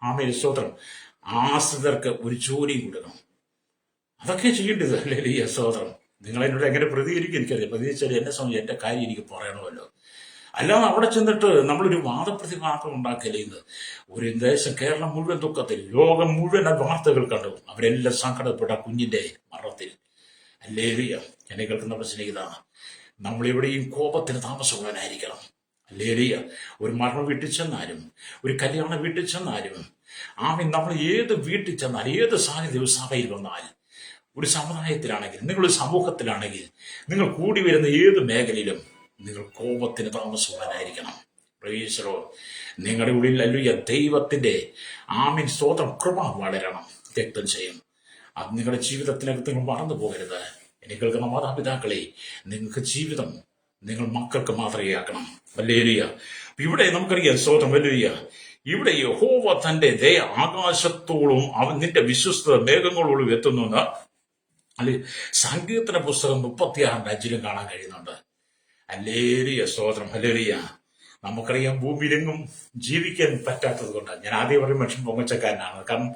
ആമേൽ സ്തോത്രം, ആശ്രിതർക്ക് ഒരു ജോലിയും കൊടുക്കണം. അതൊക്കെ ചെയ്യേണ്ടത്. ഹല്ലേലൂയ, സ്തോത്രം. നിങ്ങളെന്നോട് എങ്ങനെ പ്രതികരിക്കും എനിക്കറിയാം. പ്രതികരിച്ചാൽ എന്നെ സംബന്ധിച്ച് എന്റെ കാര്യം എനിക്ക് പറയണമല്ലോ. അല്ലാതെ അവിടെ ചെന്നിട്ട് നമ്മളൊരു വാദപ്രതിവാദം ഉണ്ടാക്കലേന്ന്. ഒരു ദേശം, കേരളം മുഴുവൻ ദുഃഖത്തിൽ, ലോകം മുഴുവൻ വാർത്തകൾ കണ്ടു. അവരെല്ലാം സങ്കടപ്പെട്ട കുഞ്ഞിന്റെ മരണത്തിൽ. ഹല്ലേലൂയ. എന്നെ കേൾക്കുന്ന പ്രശ്നം ഇതാണ്, നമ്മളെവിടെയും കോപത്തിന് താമസമുള്ളവനായിരിക്കണം. ഹല്ലേലൂയ. ഒരു മരണം വീട്ടിൽ ചെന്നാലും, ഒരു കല്യാണ വീട്ടിൽ ചെന്നാലും, നമ്മൾ ഏത് വീട്ടിൽ ചെന്നാലും, ഏത് സാന്നിധ്യവും സഭയിൽ വന്നാൽ, ഒരു സമുദായത്തിലാണെങ്കിൽ, നിങ്ങളൊരു സമൂഹത്തിലാണെങ്കിൽ, നിങ്ങൾ കൂടി വരുന്ന ഏത് മേഖലയിലും നിങ്ങൾ കോപത്തിന് താമസമുള്ളവനായിരിക്കണം. പ്രേസറോ, നിങ്ങളുടെ ഉള്ളിൽ ഹല്ലേലൂയ ദൈവത്തിന്റെ സ്തോത്രം കൃപ വളരണം, രക്തം ചെയ്യും. അത് നിങ്ങളുടെ ജീവിതത്തിനകത്ത് നിങ്ങൾ മറന്നു പോകരുത്. എനിക്ക് കേൾക്കുന്ന മാതാപിതാക്കളെ, നിങ്ങൾക്ക് ജീവിതം നിങ്ങൾ മക്കൾക്ക് മാതൃകയാക്കണം. ഹല്ലേലൂയ. ഇവിടെ നമുക്കറിയാം, സ്തോത്രം, ഹല്ലേലൂയ, ഇവിടെ യഹോവ തന്റെ ദയ ആകാശത്തോളം നിന്റെ വിശ്വസ്തത മേഘങ്ങളോളം എത്തുന്നു എന്ന് സങ്കീർത്തന പുസ്തകം 36 കാണാൻ കഴിയുന്നുണ്ട്. ഹല്ലേലൂയ, സ്തോത്രം, ഹല്ലേലൂയ. നമുക്കറിയാം ഭൂമിയിലെങ്ങും ജീവിക്കാൻ പറ്റാത്തത് കൊണ്ടാണ്. ഞാൻ ആദ്യം പറയും മനുഷ്യൻ പൊങ്ങച്ചക്കാരനാണ്. കാരണം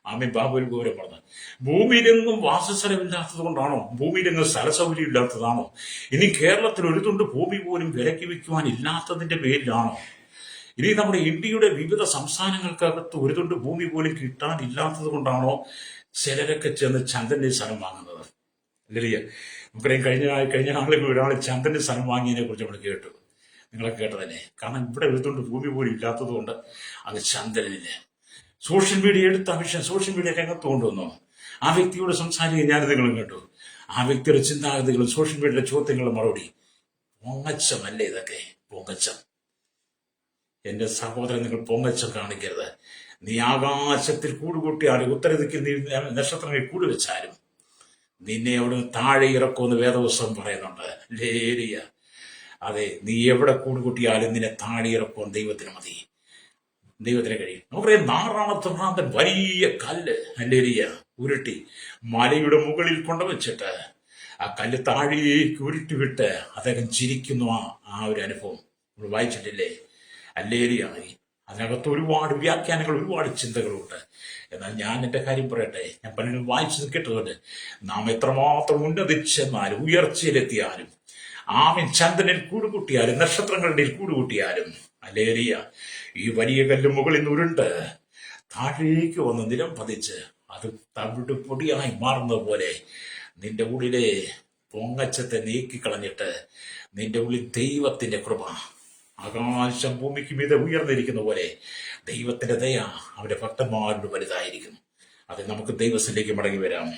ആമി ബാബുൽ ഗൗരവം പറഞ്ഞു, ഭൂമിയിലെങ്ങും വാസസ്ഥലമില്ലാത്തത് കൊണ്ടാണോ? ഭൂമിയിലെങ്ങും സ്ഥലസൗകര്യം ഇല്ലാത്തതാണോ? ഇനി കേരളത്തിൽ ഒരു തുണ്ട് ഭൂമി പോലും വിലയ്ക്ക് വയ്ക്കുവാൻ ഇല്ലാത്തതിന്റെ പേരിലാണോ? ഇനി നമ്മുടെ ഇന്ത്യയുടെ വിവിധ സംസ്ഥാനങ്ങൾക്കകത്ത് ഒരു തുണ്ട് ഭൂമി പോലും കിട്ടാനില്ലാത്തത് കൊണ്ടാണോ ചിലരൊക്കെ ചെന്ന് ചന്ദ്രന്റെ സ്ഥലം വാങ്ങുന്നത്? ഇല്ലേ? നമുക്കറിയാം, കഴിഞ്ഞ നാളുകൾ ഒരാൾ ചന്ദ്രന്റെ സ്ഥലം വാങ്ങിയതിനെ കുറിച്ച് നമ്മൾ കേട്ടു. നിങ്ങളെ കേട്ടതന്നെ. കാരണം ഇവിടെ ഒരു തുണ്ട് ഭൂമി പോലും ഇല്ലാത്തത് കൊണ്ട് അത് ചന്ദ്രനില്ല. സോഷ്യൽ മീഡിയ എടുത്ത വിഷയം സോഷ്യൽ മീഡിയ രംഗത്ത് കൊണ്ടുവന്നു. ആ വ്യക്തിയോട് സംസാരിക്കാൻ ഞാൻ നിങ്ങളും കേട്ടു. ആ വ്യക്തിയുടെ ചിന്താഗതികളും സോഷ്യൽ മീഡിയയിലെ ചോദ്യങ്ങളും മറുപടി. പൊങ്ങച്ചമല്ലേ ഇതൊക്കെ? പൊങ്ങച്ചം. എന്റെ സഹോദരൻ, നിങ്ങൾ പൊങ്ങച്ചം കാണിക്കരുത്. നീ ആകാശത്തിൽ കൂടുകൂട്ടിയാലും ഉത്തരദിക്കിൽ നീ നക്ഷത്രങ്ങളിൽ കൂടുവെച്ചാലും നിന്നെ അവിടെ താഴെ ഇറക്കുമെന്ന് വേദപുസ്തകം പറയുന്നുണ്ട്. ലേരിയ. അതെ, നീ എവിടെ കൂടുകൂട്ടിയാലും നിന്നെ താഴെ ഇറക്കുവാൻ ദൈവത്തിന് മതി, ദൈവത്തിന് കഴിയും. നമുക്കറിയാം, നാറാണത്തെ ഭ്രാന്തൻ വലിയ കല്ല് അല്ലേരിയ ഉരുട്ടി മലയുടെ മുകളിൽ കൊണ്ടുവച്ചിട്ട് ആ കല്ല് താഴേക്ക് ഉരുട്ടിവിട്ട് അദ്ദേഹം ചിരിക്കുന്നു. ആ ഒരു അനുഭവം നമ്മൾ വായിച്ചിട്ടില്ലേ? അല്ലേരിയാണ്. അതിനകത്ത് ഒരുപാട് വ്യാഖ്യാനങ്ങൾ, ഒരുപാട് ചിന്തകളുണ്ട്. എന്നാൽ ഞാൻ എന്റെ കാര്യം പറയട്ടെ. ഞാൻ പലരും വായിച്ചത് കേട്ടതുകൊണ്ട് നാം എത്രമാത്രം ഉന്നതിച്ചെന്നാലും ഉയർച്ചയിലെത്തിയാലും ആമീൻ ചന്ദ്രനിൽ കൂടുകൂട്ടിയാലും നക്ഷത്രങ്ങളുടെ കൂടുകൂട്ടിയാലും അല്ലേരിയ ഈ വലിയ കല്ല് മുകളിൽ നിന്ന് ഉരുണ്ട് താഴേക്ക് വന്ന് നിലം പതിച്ച് അത് തവിട് പൊടിയായി മാറുന്നത് പോലെ നിന്റെ ഉള്ളിലെ പൊങ്ങച്ചത്തെ നീക്കിക്കളഞ്ഞിട്ട് നിന്റെ ഉള്ളിൽ ദൈവത്തിന്റെ കൃപ ആകാശം ഭൂമിക്ക് മീതെ ഉയർന്നിരിക്കുന്ന പോലെ ദൈവത്തിന്റെ ദയ അവന്റെ ഭക്തന്മാരുടെ വലുതായിരിക്കുന്നു. അത് നമുക്ക് ദൈവത്തിലേക്ക് മടങ്ങി വരാം.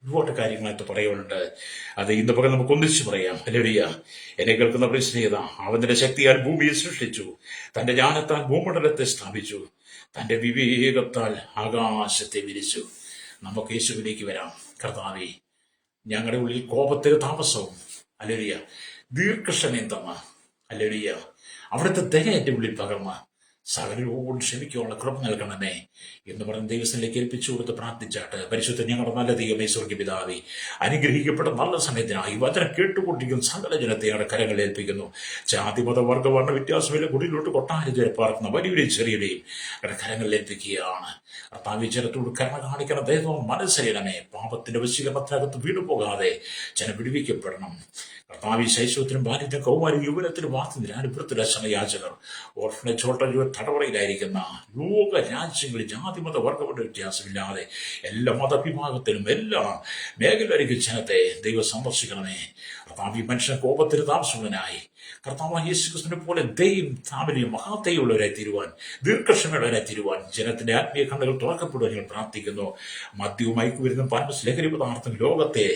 ഒരുപാട് കാര്യങ്ങളായിട്ട് പറയാനുണ്ട്. അത് ഇന്ന് പകൽ നമുക്ക് ഒന്നിച്ചു പറയാം. ഹല്ലേലൂയ. എന്നെ കേൾക്കുന്ന പ്രിയസ്നേഹിത, അവന്റെ ശക്തിയാൽ ഭൂമിയെ സൃഷ്ടിച്ചു, തന്റെ ജ്ഞാനത്താൽ ഭൂമണ്ഡലത്തെ സ്ഥാപിച്ചു, തന്റെ വിവേകത്താൽ ആകാശത്തെ വിരിച്ചു. നമുക്ക് യേശുവിലേക്ക് വരാം. കർത്താവേ, ഞങ്ങളുടെ ഉള്ളിൽ കോപത്തിന് താമസവും ഹല്ലേലൂയ ദീർഘക്ഷമയും തന്ന ഹല്ലേലൂയ അവിടുത്തെ ദയ എന്റെ ഉള്ളിൽ പകർന്ന് സകലരോട് ക്ഷമിക്കാനുള്ള കൃപ നൽകണമേ എന്ന് പറഞ്ഞ് ദൈവത്തിലേക്ക് ഏൽപ്പിച്ചു കൊടുത്ത് പ്രാർത്ഥിച്ചാട്ട്, പരിശുദ്ധ ഞങ്ങളുടെ നല്ല ദൈവമേ, സ്വർഗ്ഗ പിതാവേ, അനുഗ്രഹിക്കപ്പെട്ട നല്ല സമയത്തിനായി വചനം കേട്ടുകൊണ്ടിരിക്കുന്ന സകല ജനത്തെ ഞങ്ങളുടെ കരങ്ങളിൽ ഏൽപ്പിക്കുന്നു. ജാതി മത വർഗ വർണ്ണ വ്യത്യാസമില്ല, കുടിയിലോട്ട് കൊട്ടാരം വരെ പാർക്കുന്ന വലിയവരെയും ചെറിയവരെയും ഞങ്ങളുടെ കരങ്ങളിൽ ഏൽപ്പിക്കുകയാണ്. കർത്താവേ, ജനത്തോട് കരുണ കാണിക്കണം, ദൈവം മനസ്സറിയണമേ. പാപത്തിന്റെ വശീകരണത്തിനകത്ത് വീണുപോകാതെ ജനം വിടുവിക്കപ്പെടണം. കർത്താവേ, ശൈശവത്തിനും ബാല്യത്തിനും കൗമാരം യൗവനത്തിനും വാർത്തത്തിനും അനുഭവത്തിലെ സമയാചകർ ഓർഫനേജ് ഹോട്ടൽ തടവറയിലായിരിക്കുന്ന ലോക രാജ്യങ്ങളിൽ ജാതിമത വർഗമത വ്യത്യാസമില്ലാതെ എല്ലാ മതവിഭാഗത്തിലും എല്ലാ മേഖലയിലേക്ക് ജനത്തെ ദൈവം സന്ദർശിക്കണമേ. കർത്താവ്, മനുഷ്യൻ കോപത്തിന് താമസമുള്ളനായി കർത്താവ് യേശുക്രിസ്തുവിനെ പോലെ ദൈവം ഫാമിലിയും മഹാദയുള്ളവരായി തീരുവാൻ, ദീർഘക്ഷമയുള്ളവരായി തീരുവാൻ ജനത്തിന്റെ ആത്മീയ കണ്ണുകൾ തുറക്കപ്പെടുവാൻ ഞങ്ങൾ പ്രാർത്ഥിക്കുന്നു. മദ്യവും മയക്കുമരുന്നും പാൻപസ് ലഹരി പദാർത്ഥം ലോകത്തെ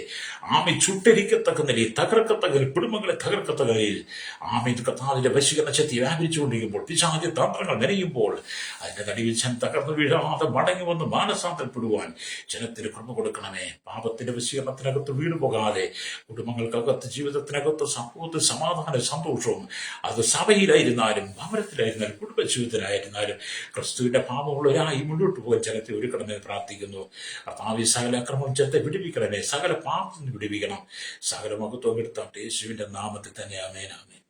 ചുട്ടരിക്കത്തക്ക നിലയിൽ തകർക്കത്തക്ക കുടുംബങ്ങളെ തകർക്കത്തക്ക നിലയിൽ കർത്താവിന്റെ വശീകരണ ശക്തി വ്യാപരിച്ചുകൊണ്ടിരിക്കുമ്പോൾ, പിശാചി തന്ത്രങ്ങൾ നിറയുമ്പോൾ അതിന്റെ നടുവിൽ ജനം തകർന്നു വീഴാതെ മടങ്ങി വന്ന് മാനസാന്തരപ്പെടുവാൻ ജനത്തിന് കൃപ കൊടുക്കണമേ. പാപത്തിന്റെ വശീകരണത്തിനകത്ത് വീണുപോകാതെ കുടുംബങ്ങൾക്കകത്ത് ജീവിതത്തിനകത്ത് സമൂഹത്തിൽ സമാധാന സന്തോഷവും, അത് സഭയിലായിരുന്നാലും ഭവനത്തിലായിരുന്നാലും കുടുംബജീവിതത്തിലായിരുന്നാലും ക്രിസ്തുവിന്റെ ഭാവമുള്ളവരായി മുന്നോട്ട് പോകാൻ ജനത്തെ ഒരുക്കണമെന്ന് പ്രാർത്ഥിക്കുന്നു. കർത്താവേ, സകല അക്രമം ജനത്തെ വിടുവിക്കണമേ, സകല പാപത്തിൽ നിന്ന് വിടുവിക്കണം. സകല മഹത്വം എടുത്താട്ട് യേശുവിന്റെ നാമത്തിൽ തന്നെ. ആമേൻ, ആമേൻ.